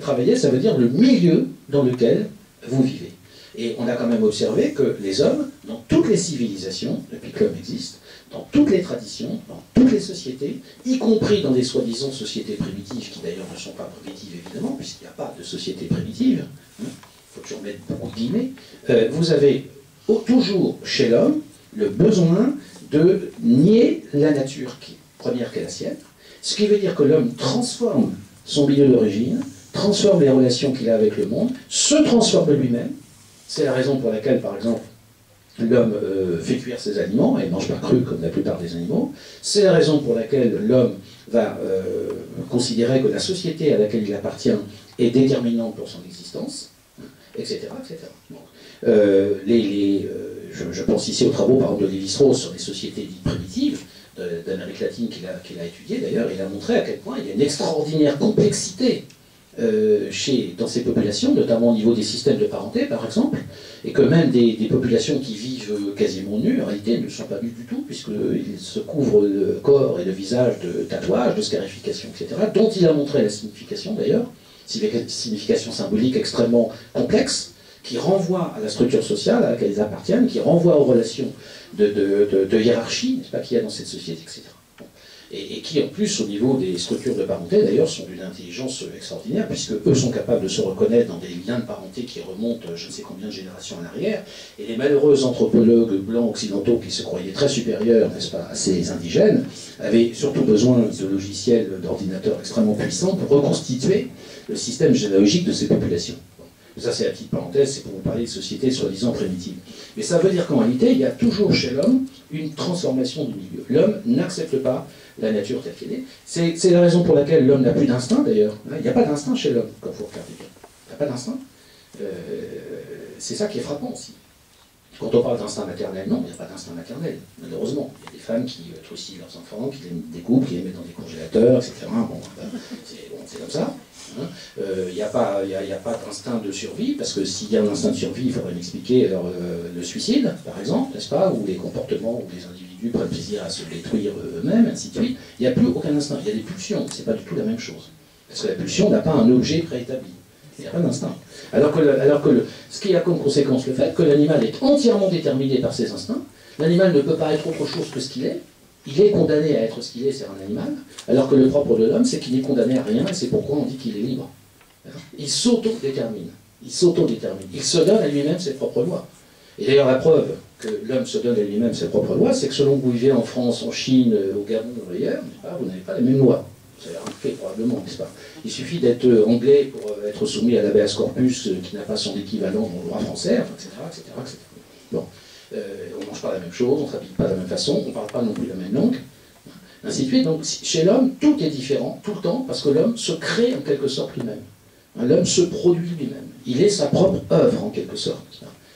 veut dire le milieu dans lequel vous vivez. Et on a quand même observé que les hommes, dans toutes les civilisations, depuis que l'homme existe, dans toutes les traditions, dans toutes les sociétés, y compris dans des soi-disant sociétés primitives, qui d'ailleurs ne sont pas primitives évidemment, puisqu'il n'y a pas de société primitive, il faut toujours mettre beaucoup de guillemets, vous avez toujours chez l'homme le besoin de nier la nature première qu'est la sienne, ce qui veut dire que l'homme transforme son milieu d'origine, transforme les relations qu'il a avec le monde, se transforme lui-même. C'est la raison pour laquelle, par exemple, l'homme fait cuire ses aliments et ne mange pas cru comme la plupart des animaux. C'est la raison pour laquelle l'homme va considérer que la société à laquelle il appartient est déterminante pour son existence, etc. etc. Bon. Je pense ici aux travaux, par exemple, de Lévi-Strauss sur les sociétés dites primitives d'Amérique latine qu'il a étudié d'ailleurs. Il a montré à quel point il y a une extraordinaire complexité dans ces populations, notamment au niveau des systèmes de parenté, par exemple, et que même des populations qui vivent quasiment nues, en réalité, ne le sont pas nues du tout, puisqu'ils se couvrent le corps et le visage de tatouages, de scarifications, etc., dont il a montré la signification, d'ailleurs, signification symbolique extrêmement complexe, qui renvoie à la structure sociale à laquelle ils appartiennent, qui renvoie aux relations de hiérarchie, n'est-ce pas, qu'il y a dans cette société, etc. Et qui, en plus, au niveau des structures de parenté, d'ailleurs, sont d'une intelligence extraordinaire, puisque eux sont capables de se reconnaître dans des liens de parenté qui remontent je ne sais combien de générations en arrière, et les malheureux anthropologues blancs occidentaux qui se croyaient très supérieurs, n'est-ce pas, à ces indigènes, avaient surtout besoin de logiciels d'ordinateurs extrêmement puissants pour reconstituer le système généalogique de ces populations. Ça, c'est la petite parenthèse, c'est pour vous parler de sociétés soi-disant primitives. Mais ça veut dire qu'en réalité, il y a toujours chez l'homme une transformation du milieu. L'homme n'accepte pas la nature telle qu'elle est. C'est la raison pour laquelle l'homme n'a plus d'instinct, d'ailleurs. Il n'y a pas d'instinct chez l'homme, comme vous regardez bien. Il n'y a pas d'instinct. C'est ça qui est frappant aussi. Quand on parle d'instinct maternel, non, il n'y a pas d'instinct maternel, malheureusement. Il y a des femmes qui trucident leurs enfants, qui les découpent, qui les mettent dans des congélateurs, etc. Bon, c'est comme ça. Il n'y a pas d'instinct de survie, parce que s'il y a un instinct de survie, il faudrait m'expliquer le suicide, par exemple, n'est-ce pas, ou les comportements où les individus prennent plaisir à se détruire eux-mêmes, ainsi de suite. Il n'y a plus aucun instinct, il y a des pulsions, c'est pas du tout la même chose. Parce que la pulsion n'a pas un objet préétabli. Il n'y a pas d'instinct. Alors que ce qui a comme conséquence le fait que l'animal est entièrement déterminé par ses instincts, l'animal ne peut pas être autre chose que ce qu'il est, il est condamné à être ce qu'il est, c'est un animal, alors que le propre de l'homme, c'est qu'il n'est condamné à rien, et c'est pourquoi on dit qu'il est libre. Il s'auto-détermine, il se donne à lui-même ses propres lois. Et d'ailleurs, la preuve que l'homme se donne à lui-même ses propres lois, c'est que selon que vous vivez en France, en Chine, au Gabon ou ailleurs, vous n'avez pas les mêmes lois. Vous avez remarqué probablement, n'est-ce pas? Il suffit d'être anglais pour être soumis à l'habeas corpus qui n'a pas son équivalent dans le droit français, etc., etc., etc. Bon. On ne mange pas la même chose, on ne s'habille pas de la même façon, on ne parle pas non plus la même langue, ainsi de suite. Donc chez l'homme, tout est différent, tout le temps, parce que l'homme se crée en quelque sorte lui-même. L'homme se produit lui-même. Il est sa propre œuvre, en quelque sorte.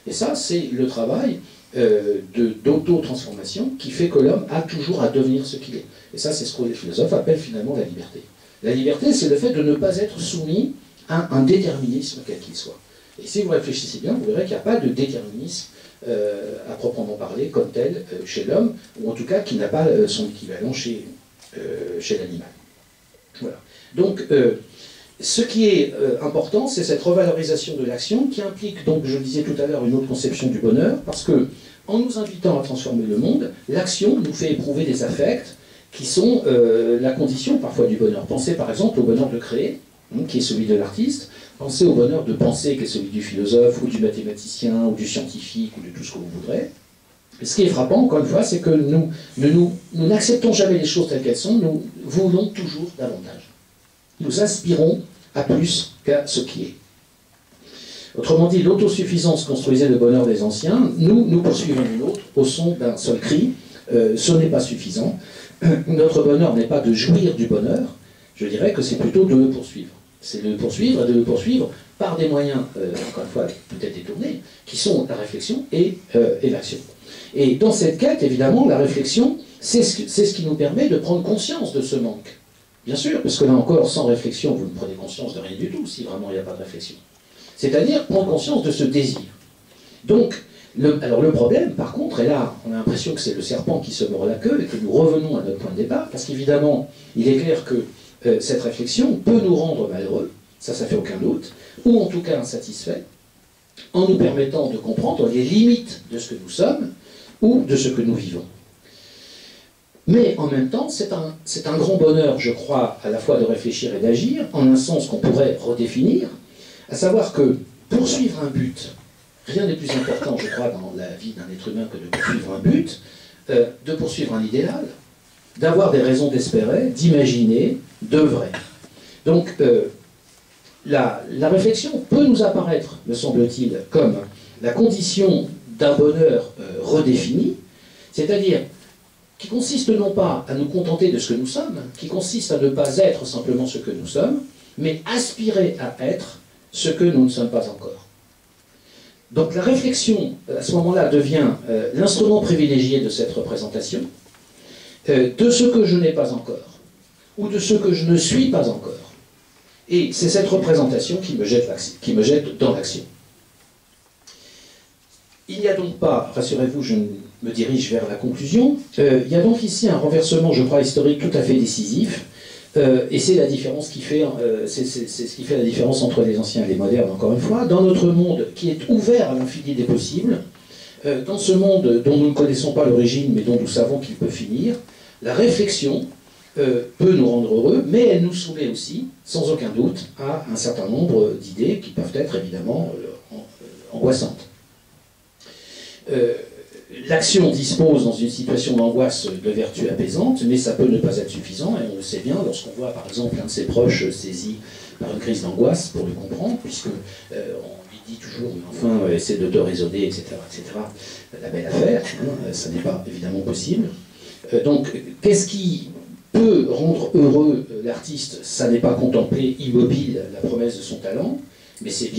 Et ça, c'est le travail d'auto-transformation qui fait que l'homme a toujours à devenir ce qu'il est. Et ça, c'est ce que les philosophes appellent finalement la liberté. La liberté, c'est le fait de ne pas être soumis à un déterminisme quel qu'il soit. Et si vous réfléchissez bien, vous verrez qu'il n'y a pas de déterminisme à proprement parler comme tel chez l'homme, ou en tout cas qui n'a pas son équivalent chez l'animal. Voilà. Donc, ce qui est important, c'est cette revalorisation de l'action qui implique, donc, je le disais tout à l'heure, une autre conception du bonheur, parce que, en nous invitant à transformer le monde, l'action nous fait éprouver des affects qui sont la condition parfois du bonheur. Pensez par exemple au bonheur de créer, qui est celui de l'artiste. Pensez au bonheur de penser, qui est celui du philosophe, ou du mathématicien, ou du scientifique, ou de tout ce que vous voudrez. Et ce qui est frappant, encore une fois, c'est que nous n'acceptons jamais les choses telles qu'elles sont, nous voulons toujours davantage. Nous aspirons à plus qu'à ce qui est. Autrement dit, l'autosuffisance construisait le bonheur des anciens, nous poursuivons une autre au son d'un seul cri, ce n'est pas suffisant. Notre bonheur n'est pas de jouir du bonheur, je dirais que c'est plutôt de le poursuivre. C'est de le poursuivre, et de le poursuivre par des moyens, encore une fois, peut-être détournés, qui sont la réflexion et l'action. Et dans cette quête, évidemment, la réflexion, c'est ce qui nous permet de prendre conscience de ce manque. Bien sûr, parce que là encore, sans réflexion, vous ne prenez conscience de rien du tout, si vraiment il n'y a pas de réflexion. C'est-à-dire prendre conscience de ce désir. Donc, alors le problème, par contre, et là, on a l'impression que c'est le serpent qui se mord la queue, et que nous revenons à notre point de départ, parce qu'évidemment, il est clair que cette réflexion peut nous rendre malheureux, ça fait aucun doute, ou en tout cas insatisfait, en nous permettant de comprendre les limites de ce que nous sommes ou de ce que nous vivons. Mais en même temps, c'est un grand bonheur, je crois, à la fois de réfléchir et d'agir, en un sens qu'on pourrait redéfinir, à savoir que poursuivre un but, rien n'est plus important, je crois, dans la vie d'un être humain que de poursuivre un but, de poursuivre un idéal, d'avoir des raisons d'espérer, d'imaginer, d'œuvrer. Donc, la réflexion peut nous apparaître, me semble-t-il, comme la condition d'un bonheur redéfini, c'est-à-dire qui consiste non pas à nous contenter de ce que nous sommes, qui consiste à ne pas être simplement ce que nous sommes, mais aspirer à être ce que nous ne sommes pas encore. Donc la réflexion, à ce moment-là, devient l'instrument privilégié de cette représentation, de ce que je n'ai pas encore, ou de ce que je ne suis pas encore. Et c'est cette représentation qui me jette dans l'action. Il n'y a donc pas, rassurez-vous, je me dirige vers la conclusion, il y a donc ici un renversement, je crois, historique tout à fait décisif, et c'est la différence qui fait, c'est ce qui fait la différence entre les anciens et les modernes, encore une fois, dans notre monde qui est ouvert à l'infini des possibles, dans ce monde dont nous ne connaissons pas l'origine, mais dont nous savons qu'il peut finir, la réflexion peut nous rendre heureux, mais elle nous soumet aussi, sans aucun doute, à un certain nombre d'idées qui peuvent être évidemment angoissantes. L'action dispose dans une situation d'angoisse de vertus apaisantes, mais ça peut ne pas être suffisant, et on le sait bien lorsqu'on voit par exemple un de ses proches saisi par une crise d'angoisse, pour le comprendre, puisque on lui dit toujours, mais enfin, essaie de te raisonner, etc., etc., la belle affaire, hein, ça n'est pas évidemment possible. Donc, qu'est-ce qui peut rendre heureux l'artiste? Ça n'est pas contempler immobile la promesse de son talent, mais c'est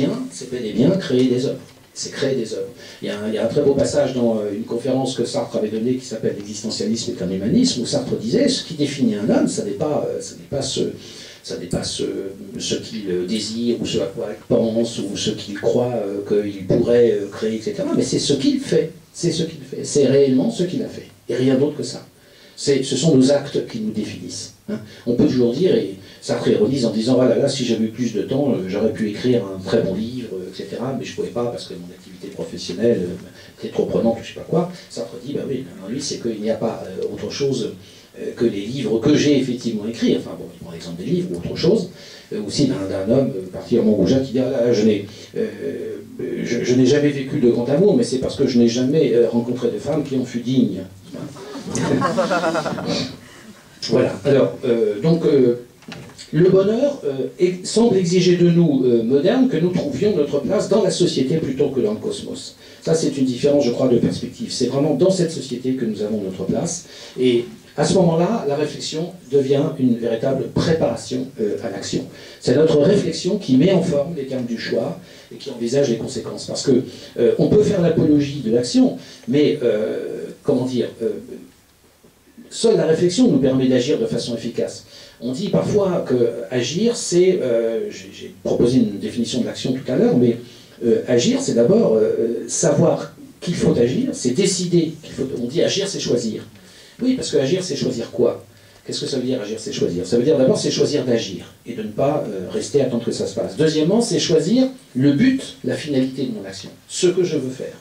bel et bien créer des œuvres. C'est créer des œuvres. Il y a un très beau passage dans une conférence que Sartre avait donnée qui s'appelle L'existentialisme est un humanisme, où Sartre disait ce qui définit un homme, ça n'est pas ce qu'il désire, ou ce à quoi il pense, ou ce qu'il croit qu'il pourrait créer, etc. Mais c'est ce qu'il fait. C'est ce qu'il fait. C'est réellement ce qu'il a fait. Et rien d'autre que ça. Ce sont nos actes qui nous définissent. Hein. On peut toujours dire, et Sartre ironise en disant, ah là là, si j'avais eu plus de temps, j'aurais pu écrire un très bon livre, etc. Mais je ne pouvais pas parce que mon activité professionnelle était trop prenante, je ne sais pas quoi. Sartre dit, bah oui, lui, c'est qu'il n'y a pas autre chose que les livres que j'ai effectivement écrits. Enfin bon, il prend l'exemple des livres ou autre chose. Aussi d'un homme particulièrement rougeat qui dit, ah là, je n'ai jamais vécu de grand amour, mais c'est parce que je n'ai jamais rencontré de femme qui en fut digne. Voilà, alors, le bonheur semble exiger de nous, modernes, que nous trouvions notre place dans la société plutôt que dans le cosmos. Ça, c'est une différence, je crois, de perspective. C'est vraiment dans cette société que nous avons notre place. Et à ce moment-là, la réflexion devient une véritable préparation à l'action. C'est notre réflexion qui met en forme les termes du choix et qui envisage les conséquences. Parce que on peut faire l'apologie de l'action, mais, comment dire, seule la réflexion nous permet d'agir de façon efficace. On dit parfois que agir, c'est... j'ai proposé une définition de l'action tout à l'heure, mais agir, c'est d'abord savoir qu'il faut agir, c'est décider qu'il faut... On dit agir, c'est choisir. Oui, parce que agir, c'est choisir quoi? Qu'est-ce que ça veut dire, agir, c'est choisir? Ça veut dire d'abord, c'est choisir d'agir, et de ne pas rester à attendre que ça se passe. Deuxièmement, c'est choisir le but, la finalité de mon action, ce que je veux faire.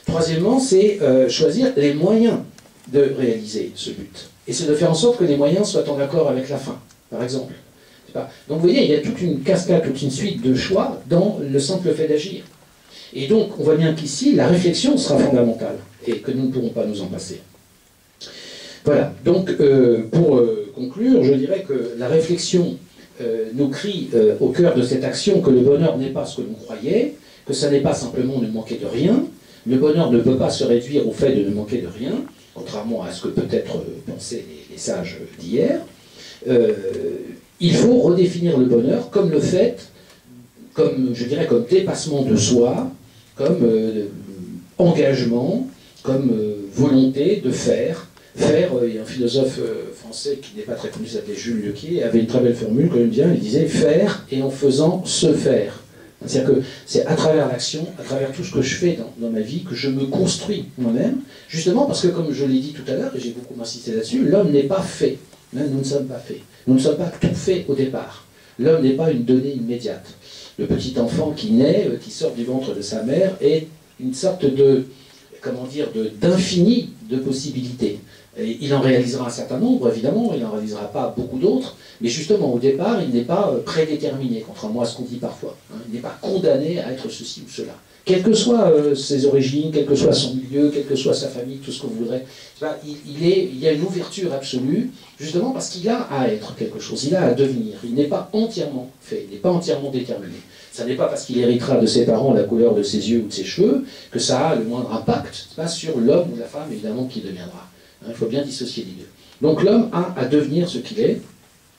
Troisièmement, c'est choisir les moyens de réaliser ce but. Et c'est de faire en sorte que les moyens soient en accord avec la fin, par exemple. Donc vous voyez, il y a toute une cascade, toute une suite de choix dans le simple fait d'agir. Et donc, on voit bien qu'ici, la réflexion sera fondamentale, et que nous ne pourrons pas nous en passer. Voilà, donc pour conclure, je dirais que la réflexion nous crie au cœur de cette action que le bonheur n'est pas ce que l'on croyait, que ça n'est pas simplement ne manquer de rien. Le bonheur ne peut pas se réduire au fait de ne manquer de rien, contrairement à ce que peut-être pensaient les sages d'hier. Il faut redéfinir le bonheur comme le fait, comme, je dirais, comme dépassement de soi, comme engagement, comme volonté de faire. Il y a un philosophe français qui n'est pas très connu, s'appelait Jules Lequier, avait une très belle formule que j'aime bien, il disait « faire et en faisant se faire ». C'est-à-dire que c'est à travers l'action, à travers tout ce que je fais dans ma vie, que je me construis moi-même, justement parce que, comme je l'ai dit tout à l'heure, et j'ai beaucoup insisté là-dessus, l'homme n'est pas fait. Nous ne sommes pas faits. Nous ne sommes pas tout faits au départ. L'homme n'est pas une donnée immédiate. le petit enfant qui naît, qui sort du ventre de sa mère, est une sorte de, comment dire, d'infini de possibilités. Et il en réalisera un certain nombre, évidemment, il n'en réalisera pas beaucoup d'autres, mais justement, au départ, il n'est pas prédéterminé, contrairement à ce qu'on dit parfois. Hein. Il n'est pas condamné à être ceci ou cela. Quelles que soient ses origines, quel que soit son milieu, quelle que soit sa famille, tout ce que vous voudrez, il y a une ouverture absolue, justement parce qu'il a à être quelque chose, il a à devenir. Il n'est pas entièrement fait, il n'est pas entièrement déterminé. Ça n'est pas parce qu'il héritera de ses parents la couleur de ses yeux ou de ses cheveux que ça a le moindre impact sur l'homme ou la femme, évidemment, qui deviendra. Il faut bien dissocier les deux. Donc l'homme a à devenir ce qu'il est.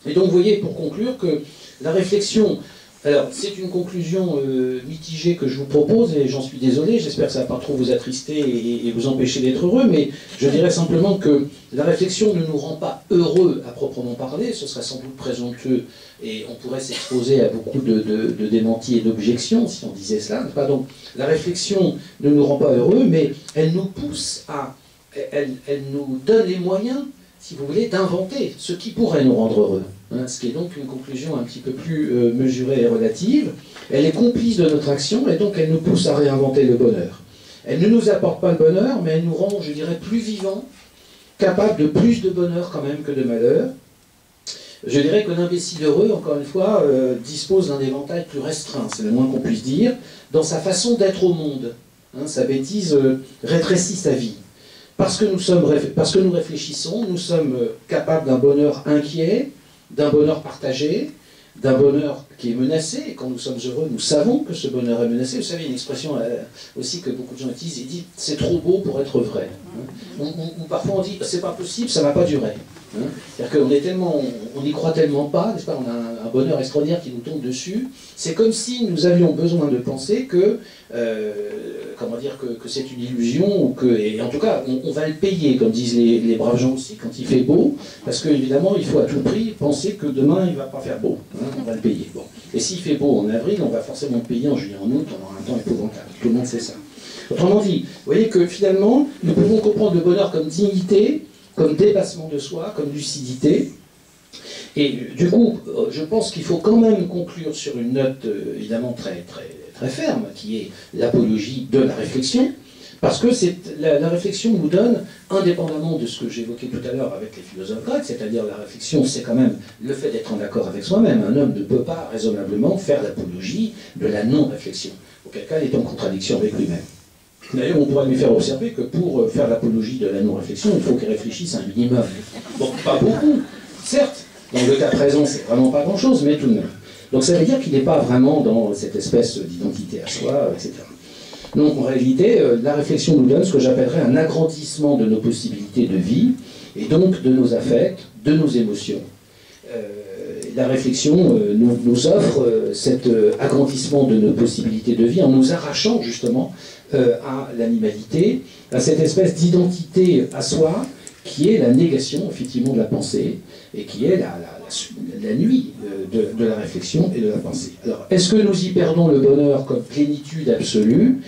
Et donc vous voyez, pour conclure, que la réflexion, alors c'est une conclusion mitigée que je vous propose, et j'en suis désolé, j'espère que ça ne va pas trop vous attrister et vous empêcher d'être heureux, mais je dirais simplement que la réflexion ne nous rend pas heureux à proprement parler, ce serait sans doute présomptueux, et on pourrait s'exposer à beaucoup de démentis et d'objections si on disait cela. Donc la réflexion ne nous rend pas heureux, mais elle nous pousse à... Elle nous donne les moyens, si vous voulez, d'inventer ce qui pourrait nous rendre heureux. Hein, ce qui est donc une conclusion un petit peu plus mesurée et relative. Elle est complice de notre action et donc elle nous pousse à réinventer le bonheur. Elle ne nous apporte pas le bonheur, mais elle nous rend, je dirais, plus vivants, capables de plus de bonheur quand même que de malheur. Je dirais que l'imbécile heureux, encore une fois, dispose d'un éventail plus restreint, c'est le moins qu'on puisse dire, dans sa façon d'être au monde. Hein, sa bêtise rétrécit sa vie. Parce que nous réfléchissons, nous sommes capables d'un bonheur inquiet, d'un bonheur partagé, d'un bonheur qui est menacé. Et quand nous sommes heureux, nous savons que ce bonheur est menacé. Vous savez, une expression aussi que beaucoup de gens utilisent, ils disent « c'est trop beau pour être vrai ». Ou parfois on dit « c'est pas possible, ça va pas durer ». C'est-à-dire qu'on est tellement, on n'y croit tellement pas, n'est-ce pas, on a un bonheur extraordinaire qui nous tombe dessus. C'est comme si nous avions besoin de penser que, comment dire, que c'est une illusion, ou que, et en tout cas, on va le payer, comme disent les braves gens aussi, quand il fait beau, parce qu'évidemment, il faut à tout prix penser que demain, il ne va pas faire beau. Hein, on va le payer. Bon. Et s'il fait beau en avril, on va forcément le payer en juillet, en août, on aura un temps épouvantable. Tout le monde sait ça. Autrement dit, vous voyez que finalement, nous pouvons comprendre le bonheur comme dignité, comme dépassement de soi, comme lucidité. Et du coup, je pense qu'il faut quand même conclure sur une note évidemment très, très, très ferme, qui est l'apologie de la réflexion, parce que la réflexion nous donne, indépendamment de ce que j'évoquais tout à l'heure avec les philosophes grecs, c'est-à-dire la réflexion, c'est quand même le fait d'être en accord avec soi-même. Un homme ne peut pas raisonnablement faire l'apologie de la non-réflexion, auquel cas il est en contradiction avec lui-même. D'ailleurs, on pourrait lui faire observer que pour faire l'apologie de la non-réflexion, il faut qu'il réfléchisse un minimum. Bon, pas beaucoup, certes. Dans le cas présent, c'est vraiment pas grand-chose, mais tout de même. Donc ça veut dire qu'il n'est pas vraiment dans cette espèce d'identité à soi, etc. Donc en réalité, la réflexion nous donne ce que j'appellerais un agrandissement de nos possibilités de vie, et donc de nos affects, de nos émotions. La réflexion nous offre cet agrandissement de nos possibilités de vie en nous arrachant justement à l'animalité, à cette espèce d'identité à soi qui est la négation effectivement de la pensée et qui est la nuit de la réflexion et de la pensée. Alors, est-ce que nous y perdons le bonheur comme plénitude absolue,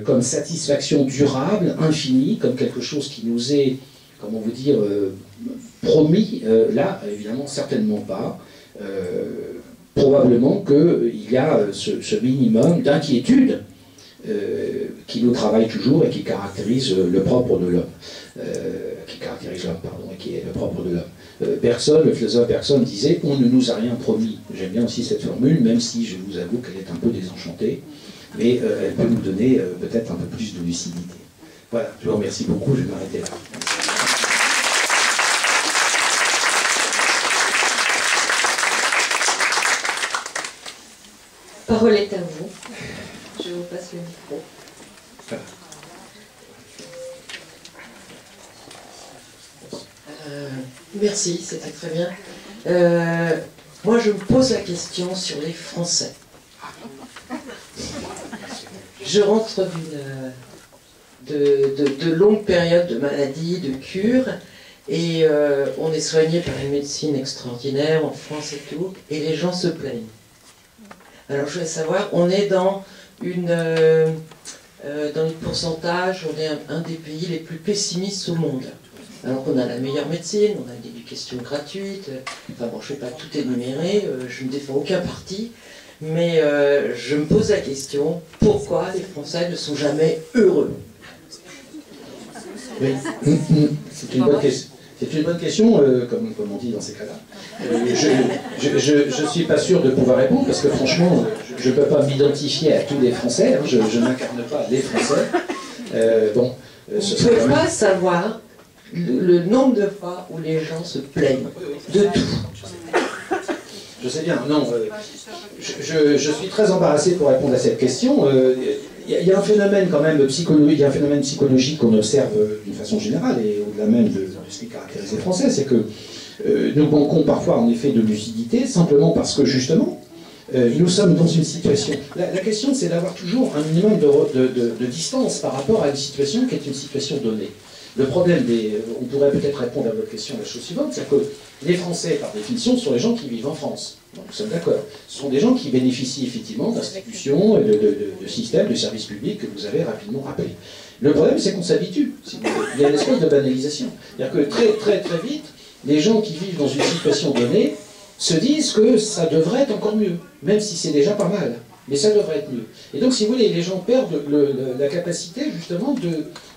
comme satisfaction durable, infinie, comme quelque chose qui nous est, comment vous dire, promis? Là, évidemment, certainement pas. Probablement qu'il y a ce minimum d'inquiétude qui nous travaille toujours et qui caractérise le propre de l'homme. Et qui est le propre de l'homme. Le philosophe Bergson disait « on ne nous a rien promis ». J'aime bien aussi cette formule, même si je vous avoue qu'elle est un peu désenchantée, mais elle peut nous donner peut-être un peu plus de lucidité. Voilà, je vous remercie beaucoup, je vais m'arrêter là. Parole est à vous. Je vous passe le micro. Merci, c'était très bien. Moi, je me pose la question sur les Français. Je rentre de longues périodes de maladie, de cure, et on est soigné par une médecine extraordinaire en France et tout, et les gens se plaignent. Alors, je voulais savoir, on est dans le pourcentage, on est un des pays les plus pessimistes au monde. Alors qu'on a la meilleure médecine, on a une éducation gratuite, enfin bon, je ne vais pas tout énumérer, je ne défends aucun parti, mais je me pose la question, pourquoi les Français ne sont jamais heureux? Oui, c'est une bonne question. C'est une bonne question, comme on dit dans ces cas-là. Je ne suis pas sûr de pouvoir répondre, parce que franchement, je ne peux pas m'identifier à tous les Français, hein, je n'incarne pas les Français. Bon, vous ne pouvez pas savoir le nombre de fois où les gens se plaignent de tout. Je sais bien, non, je suis très embarrassé pour répondre à cette question. Il y a un phénomène quand même psychologique, il y a un phénomène psychologique qu'on observe d'une façon générale, et au-delà même de ce qui caractérise les Français, c'est que nous manquons parfois en effet de lucidité, simplement parce que justement, nous sommes dans une situation... La question, c'est d'avoir toujours un minimum de distance par rapport à une situation qui est une situation donnée. Le problème on pourrait peut-être répondre à votre question la chose suivante, c'est que les Français, par définition, sont les gens qui vivent en France. Donc, nous sommes d'accord. Ce sont des gens qui bénéficient effectivement d'institutions et de systèmes, de services publics que vous avez rapidement rappelés. Le problème, c'est qu'on s'habitue. Il y a une espèce de banalisation. C'est-à-dire que très vite, les gens qui vivent dans une situation donnée se disent que ça devrait être encore mieux, même si c'est déjà pas mal. Mais ça devrait être mieux. Et donc, si vous voulez, les gens perdent la capacité, justement,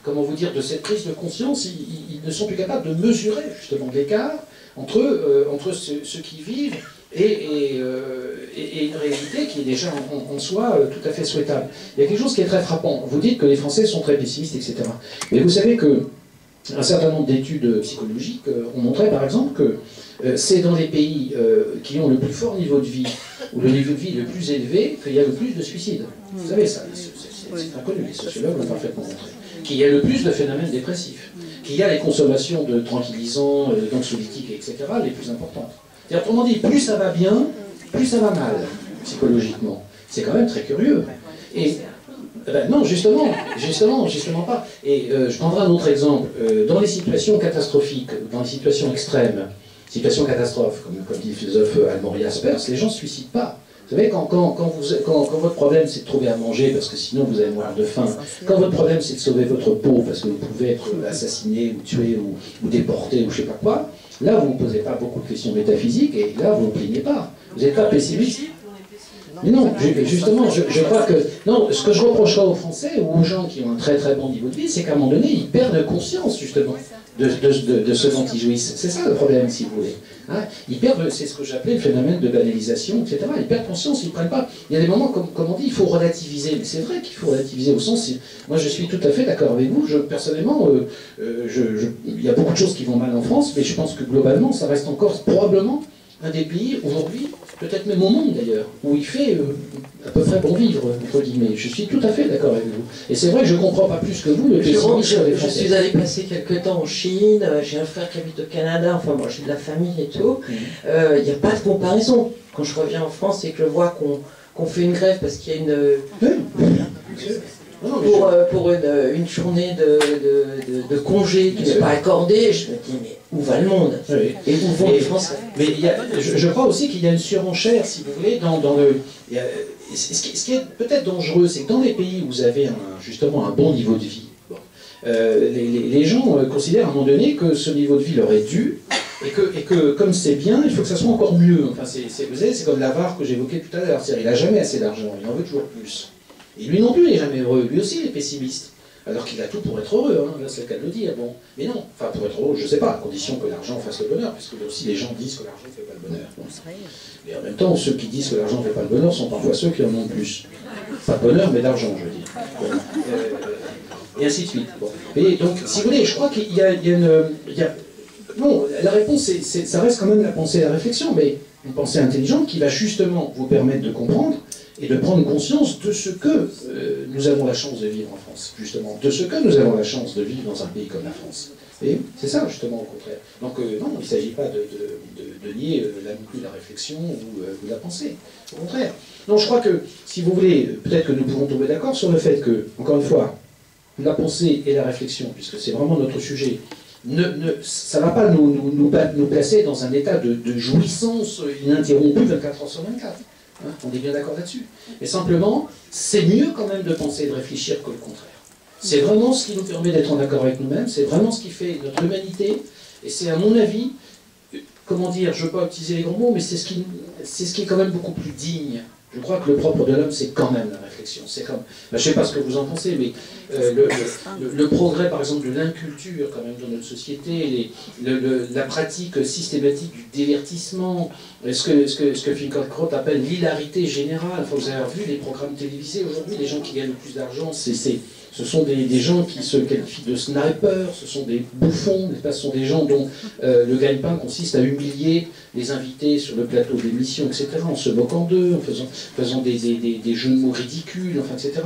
comment vous dire, de cette prise de conscience. Ils ne sont plus capables de mesurer, justement, l'écart entre ceux qui vivent et une réalité qui est déjà en soi tout à fait souhaitable. Il y a quelque chose qui est très frappant. Vous dites que les Français sont très pessimistes, etc. Mais vous savez que un certain nombre d'études psychologiques ont montré, par exemple, que c'est dans les pays qui ont le plus fort niveau de vie, ou le niveau de vie le plus élevé, qu'il y a le plus de suicides. Vous savez ça, c'est inconnu, les sociologues l'ont parfaitement montré. Qu'il y a le plus de phénomènes dépressifs, qu'il y a les consommations de tranquillisants, d'anxiolytiques, etc., les plus importantes. C'est-à-dire, autrement dit, plus ça va bien, plus ça va mal, psychologiquement. C'est quand même très curieux. Et non, justement pas. Et je prendrai un autre exemple. Dans les situations catastrophiques, dans les situations extrêmes, situations catastrophes, comme dit le philosophe allemand Jaspers, les gens ne se suicident pas. Vous savez, quand votre problème c'est de trouver à manger, parce que sinon vous allez mourir de faim, quand votre problème c'est de sauver votre peau, parce que vous pouvez être assassiné, ou tué, ou déporté, ou je sais pas quoi, là vous ne posez pas beaucoup de questions métaphysiques, et là vous ne plaignez pas. Vous n'êtes pas pessimiste. Mais non, justement, je crois que... Non, ce que je reprocherais aux Français, ou aux gens qui ont un très très bon niveau de vie, c'est qu'à un moment donné, ils perdent conscience, justement, de ce dont ils jouissent. C'est ça le problème, si vous voulez. Hein, ils perdent, c'est ce que j'appelais le phénomène de banalisation, etc. Ils perdent conscience, ils ne prennent pas... Il y a des moments, comme on dit, il faut relativiser. Mais c'est vrai qu'il faut relativiser, au sens... Moi, je suis tout à fait d'accord avec vous. Personnellement, il y a beaucoup de choses qui vont mal en France, mais je pense que globalement, ça reste encore probablement un des pays, aujourd'hui, peut-être même au monde d'ailleurs, où il fait à peu près bon vivre, entre guillemets. Je suis tout à fait d'accord avec vous. Et c'est vrai que je ne comprends pas plus que vous le pessimisme sur les Français. Je suis allé passer quelques temps en Chine, j'ai un frère qui habite au Canada, enfin moi j'ai de la famille et tout. Il n'y a pas de comparaison. Quand je reviens en France et que je vois qu'on fait une grève parce qu'il y a pour une journée de congé qui n'est pas accordée, je me dis mais où va le monde? Oui. Et où vont les Français? Mais je crois aussi qu'il y a une surenchère, si vous voulez, dans le... Ce qui est peut-être dangereux, c'est que dans les pays où vous avez justement un bon niveau de vie, les gens considèrent à un moment donné que ce niveau de vie leur est dû, et que comme c'est bien, il faut que ça soit encore mieux. Enfin, vous savez, c'est comme l'avare que j'évoquais tout à l'heure, c'est-à-dire il n'a jamais assez d'argent, il en veut toujours plus. Et lui non plus, il n'est jamais heureux, lui aussi il est pessimiste. Alors qu'il a tout pour être heureux, hein. Là c'est le cas de le dire, bon. Mais non, enfin pour être heureux, je ne sais pas, à condition que l'argent fasse le bonheur, puisque aussi les gens disent que l'argent ne fait pas le bonheur. Bon. Et en même temps, ceux qui disent que l'argent ne fait pas le bonheur sont parfois ceux qui en ont plus. Pas de bonheur, mais d'argent, je veux dire. Bon. Et ainsi de suite. Bon. Et donc, si vous voulez, je crois qu'il y a bon, la réponse, ça reste quand même la pensée et la réflexion, mais une pensée intelligente qui va justement vous permettre de comprendre et de prendre conscience de ce que nous avons la chance de vivre en France, justement, de ce que nous avons la chance de vivre dans un pays comme la France. Et c'est ça, justement, au contraire. Donc, non, il ne s'agit pas de nier la réflexion ou la pensée. Au contraire. Non, je crois que, si vous voulez, peut-être que nous pouvons tomber d'accord sur le fait que, encore une fois, la pensée et la réflexion, puisque c'est vraiment notre sujet, ça ne va pas nous placer dans un état de jouissance ininterrompue 24 heures sur 24. Hein, on est bien d'accord là-dessus. Mais simplement, c'est mieux quand même de penser et de réfléchir que le contraire. C'est vraiment ce qui nous permet d'être en accord avec nous-mêmes, c'est vraiment ce qui fait notre humanité, et c'est à mon avis, comment dire, je ne veux pas utiliser les grands mots, mais c'est ce qui est quand même beaucoup plus digne Je crois que le propre de l'homme, c'est quand même la réflexion. C'est comme, je ne sais pas ce que vous en pensez, mais le progrès, par exemple, de l'inculture, quand même, dans notre société, la pratique systématique du divertissement, ce que Finkielkraut appelle l'hilarité générale. Enfin, vous avez vu les programmes télévisés aujourd'hui, les gens qui gagnent le plus d'argent, ce sont des gens qui se qualifient de snipers, ce sont des bouffons, ce sont des gens dont le gagne-pain consiste à humilier les invités sur le plateau d'émission, etc., en se moquant d'eux, en faisant des jeux de mots ridicules, enfin, etc.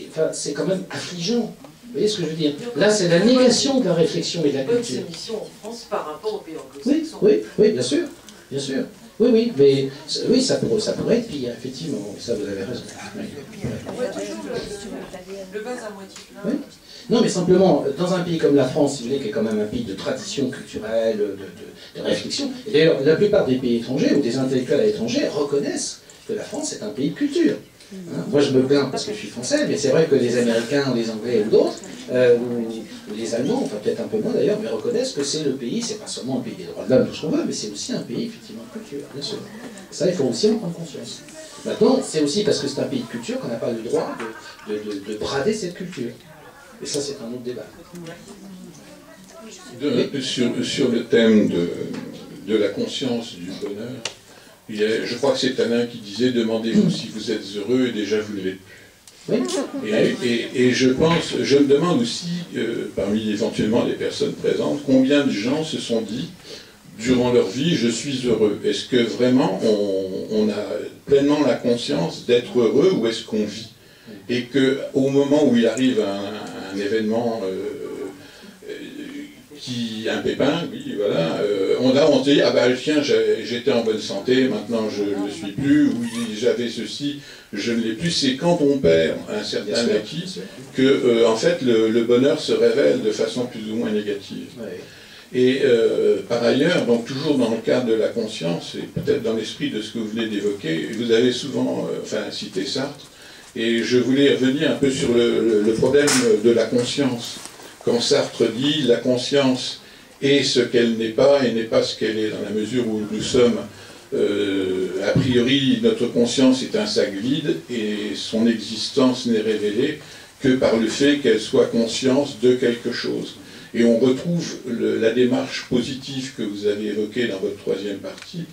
Enfin, c'est quand même affligeant. Vous voyez ce que je veux dire? Là, c'est la négation de la réflexion et de la culture. Bonnes émissions en France par rapport aux pays anglo-saxons. Oui, bien sûr, bien sûr. Oui, mais oui, ça pourrait être pire, effectivement. Ça, vous avez raison. Oui. On voit toujours le vase à moitié plein. Oui. Non, mais simplement, dans un pays comme la France, si vous voulez, qui est quand même un pays de tradition culturelle, de réflexion, et d'ailleurs, la plupart des pays étrangers, ou des intellectuels à l'étranger, reconnaissent que la France est un pays de culture. Hein, moi, je me plains parce que je suis français, mais c'est vrai que les Américains, ou les Anglais, ou d'autres, ou les Allemands, enfin peut-être un peu moins d'ailleurs, mais reconnaissent que c'est le pays, c'est pas seulement un pays des droits de l'homme, tout ce qu'on veut, mais c'est aussi un pays, effectivement, de culture, bien sûr. Ça, il faut aussi en prendre conscience. Maintenant, c'est aussi parce que c'est un pays de culture qu'on n'a pas le droit de brader cette culture. Et ça, c'est un autre débat. Sur le thème de la conscience du bonheur, je crois que c'est Alain qui disait « Demandez-vous si vous êtes heureux et déjà vous ne l'êtes plus ». Oui. Et je me demande aussi, parmi éventuellement les personnes présentes, combien de gens se sont dit, durant leur vie, je suis heureux. Est-ce que vraiment on a pleinement la conscience d'être heureux ou est-ce qu'on vit? Et qu'au moment où il arrive un événement, un pépin, oui, voilà, on se dit, ah ben tiens, j'étais en bonne santé, maintenant je ne le suis plus, ou j'avais ceci, je ne l'ai plus. C'est quand on perd un certain acquis que, en fait, le bonheur se révèle de façon plus ou moins négative. Ouais. Et par ailleurs, donc toujours dans le cadre de la conscience, et peut-être dans l'esprit de ce que vous venez d'évoquer, vous avez souvent cité Sartre, et je voulais revenir un peu sur le problème de la conscience. Quand Sartre dit « la conscience est ce qu'elle n'est pas et n'est pas ce qu'elle est », dans la mesure où nous sommes, a priori, notre conscience est un sac vide et son existence n'est révélée que par le fait qu'elle soit conscience de quelque chose. Et on retrouve la démarche positive que vous avez évoquée dans votre troisième partie,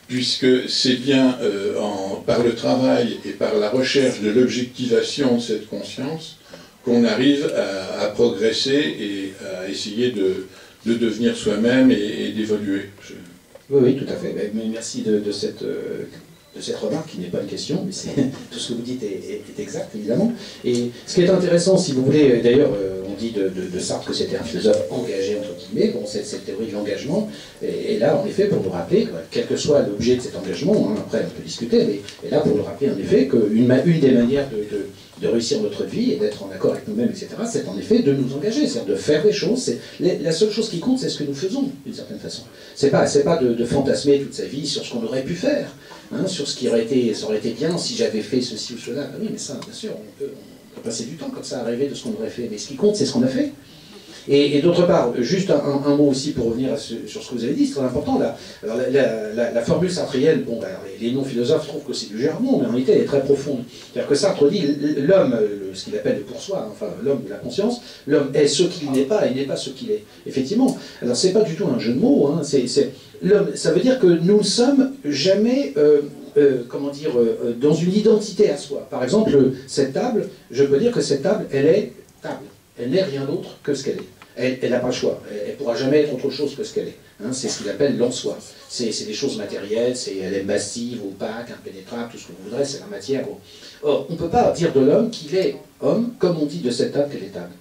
puisque c'est bien par le travail et par la recherche de l'objectivation de cette conscience qu'on arrive à progresser et à essayer de devenir soi-même et d'évoluer. Oui, tout à fait. Mais merci de cette remarque, qui n'est pas une question, mais tout ce que vous dites est exact, évidemment. Et ce qui est intéressant, si vous voulez, d'ailleurs, on dit de Sartre que c'était un philosophe engagé, entre guillemets, bon, cette théorie de l'engagement, et là, en effet, pour nous rappeler, quel que soit l'objet de cet engagement, hein, après on peut discuter, mais là, pour nous rappeler, en effet, qu'une des manières de réussir notre vie et d'être en accord avec nous-mêmes, etc., c'est en effet de nous engager, c'est-à-dire de faire des choses. La seule chose qui compte, c'est ce que nous faisons, d'une certaine façon. C'est pas de fantasmer toute sa vie sur ce qu'on aurait pu faire, hein, sur ce qui aurait été bien si j'avais fait ceci ou cela. Ben oui, mais ça, bien sûr, on peut passer du temps comme ça à rêver de ce qu'on aurait fait. Mais ce qui compte, c'est ce qu'on a fait. Et d'autre part, juste un mot aussi pour revenir sur ce que vous avez dit, c'est très important. La formule sartrienne, bon, ben, les non-philosophes trouvent que c'est du jargon, mais en réalité elle est très profonde. C'est-à-dire que Sartre dit, l'homme, ce qu'il appelle le pour soi, enfin l'homme de la conscience, l'homme est ce qu'il n'est pas et n'est pas ce qu'il est. Effectivement, alors c'est pas du tout un jeu de mots, hein, l'homme, ça veut dire que nous ne sommes jamais, dans une identité à soi. Par exemple, cette table, je peux dire que cette table, elle est table. Elle n'est rien d'autre que ce qu'elle est. Elle n'a pas le choix. Elle ne pourra jamais être autre chose que ce qu'elle est. Hein, c'est ce qu'il appelle l'en-soi. C'est des choses matérielles, elle est massive, opaque, impénétrable, tout ce que vous voudrez, c'est la matière. Or, on ne peut pas dire de l'homme qu'il est homme, comme on dit de cette table qu'elle est table.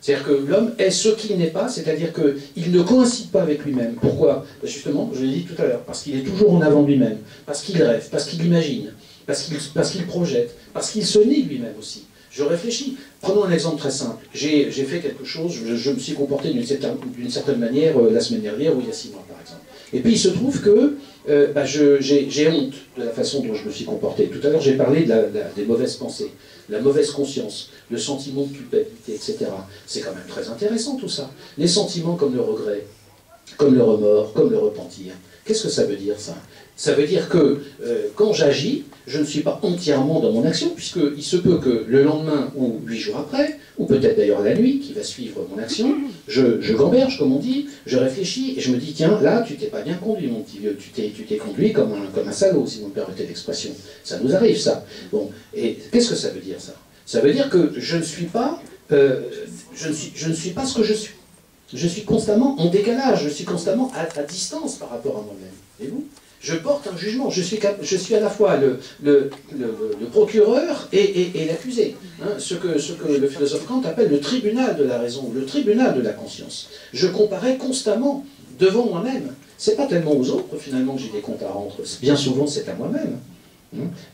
C'est-à-dire que l'homme est ce qu'il n'est pas, c'est-à-dire qu'il ne coïncide pas avec lui-même. Pourquoi? Justement, je l'ai dit tout à l'heure, parce qu'il est toujours en avant de lui-même, parce qu'il rêve, parce qu'il imagine, parce qu'il projette, parce qu'il se nie lui-même aussi. Je réfléchis. Prenons un exemple très simple. J'ai fait quelque chose, je me suis comporté d'une certaine manière la semaine dernière ou il y a 6 mois par exemple. Et puis il se trouve que j'ai honte de la façon dont je me suis comporté. Tout à l'heure j'ai parlé des mauvaises pensées, la mauvaise conscience, le sentiment de culpabilité, etc. C'est quand même très intéressant tout ça. Les sentiments comme le regret, comme le remords, comme le repentir. Qu'est-ce que ça veut dire ça? Ça veut dire que quand j'agis, je ne suis pas entièrement dans mon action, puisqu'il se peut que le lendemain, ou 8 jours après, ou peut-être d'ailleurs la nuit qui va suivre mon action, je gamberge, comme on dit, je réfléchis, et je me dis, tiens, là, tu t'es pas bien conduit, mon petit vieux, tu t'es conduit comme un salaud, si vous me permettez l'expression. Ça nous arrive, ça. Bon, et qu'est-ce que ça veut dire, ça? Ça veut dire que je ne suis pas, je ne suis pas ce que je suis. Je suis constamment en décalage, je suis constamment à distance par rapport à moi-même. Et vous? Je porte un jugement, je suis à la fois le procureur et l'accusé. Hein, ce que le philosophe Kant appelle le tribunal de la raison, le tribunal de la conscience. Je comparais constamment devant moi-même. C'est pas tellement aux autres, finalement, que j'ai des comptes à rendre. Bien souvent, c'est à moi-même.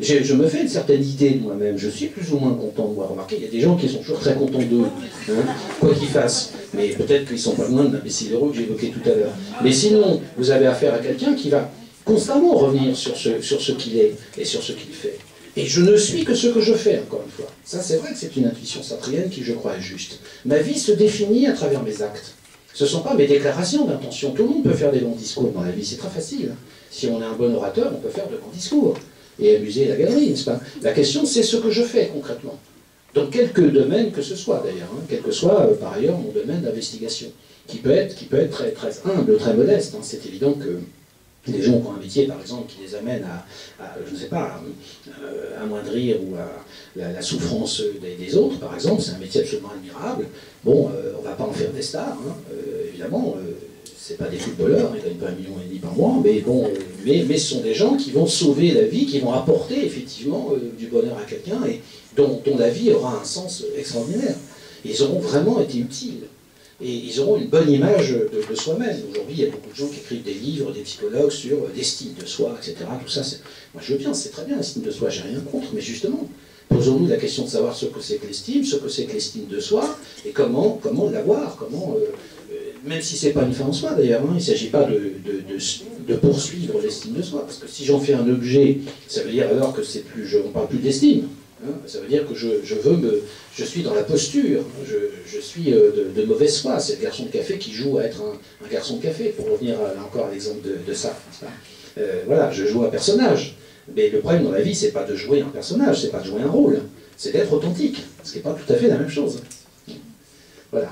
Je me fais une certaine idée de moi-même, je suis plus ou moins content de moi. Remarquez, il y a des gens qui sont toujours très contents d'eux, hein, quoi qu'ils fassent. Mais peut-être qu'ils sont pas loin de l'imbécile heureux que j'évoquais tout à l'heure. Mais sinon, vous avez affaire à quelqu'un qui va constamment revenir sur ce qu'il est et sur ce qu'il fait. Et je ne suis que ce que je fais, encore une fois. Ça, c'est vrai que c'est une intuition sartrienne qui, je crois, est juste. Ma vie se définit à travers mes actes. Ce ne sont pas mes déclarations d'intention. Tout le monde peut faire des longs discours dans la vie, c'est très facile. Si on est un bon orateur, on peut faire de longs discours et amuser la galerie, n'est-ce pas? La question, c'est ce que je fais concrètement. Dans quelque domaine que ce soit, d'ailleurs, hein, quel que soit, par ailleurs, mon domaine d'investigation, qui peut être très, très humble, très modeste. Hein. C'est évident que les gens qui ont un métier, par exemple, qui les amène à je ne sais pas, à amoindrir ou à la souffrance des autres, par exemple, c'est un métier absolument admirable. Bon, on ne va pas en faire des stars, hein, évidemment, c'est pas des footballeurs, ils ne gagnent pas 1,5 million par mois, mais bon, mais ce sont des gens qui vont sauver la vie, qui vont apporter effectivement du bonheur à quelqu'un et dont la vie aura un sens extraordinaire. Et ils auront vraiment été utiles. Et ils auront une bonne image de soi-même. Aujourd'hui, il y a beaucoup de gens qui écrivent des livres, des psychologues sur l'estime de soi, etc. Tout ça, moi je veux bien, c'est très bien l'estime de soi, j'ai rien contre, mais justement, posons-nous la question de savoir ce que c'est que l'estime, ce que c'est que l'estime de soi, et comment l'avoir, même si c'est pas une fin en soi d'ailleurs, hein, il ne s'agit pas de poursuivre l'estime de soi, parce que si j'en fais un objet, ça veut dire alors que c'est plus, on ne parle plus d'estime. Hein, ça veut dire que je suis dans la posture, je suis de mauvaise foi. C'est le garçon de café qui joue à être un garçon de café, pour revenir là encore à l'exemple de ça. Voilà, je joue un personnage. Mais le problème dans la vie, c'est pas de jouer un personnage, c'est pas de jouer un rôle, c'est d'être authentique, ce qui n'est pas tout à fait la même chose. Voilà.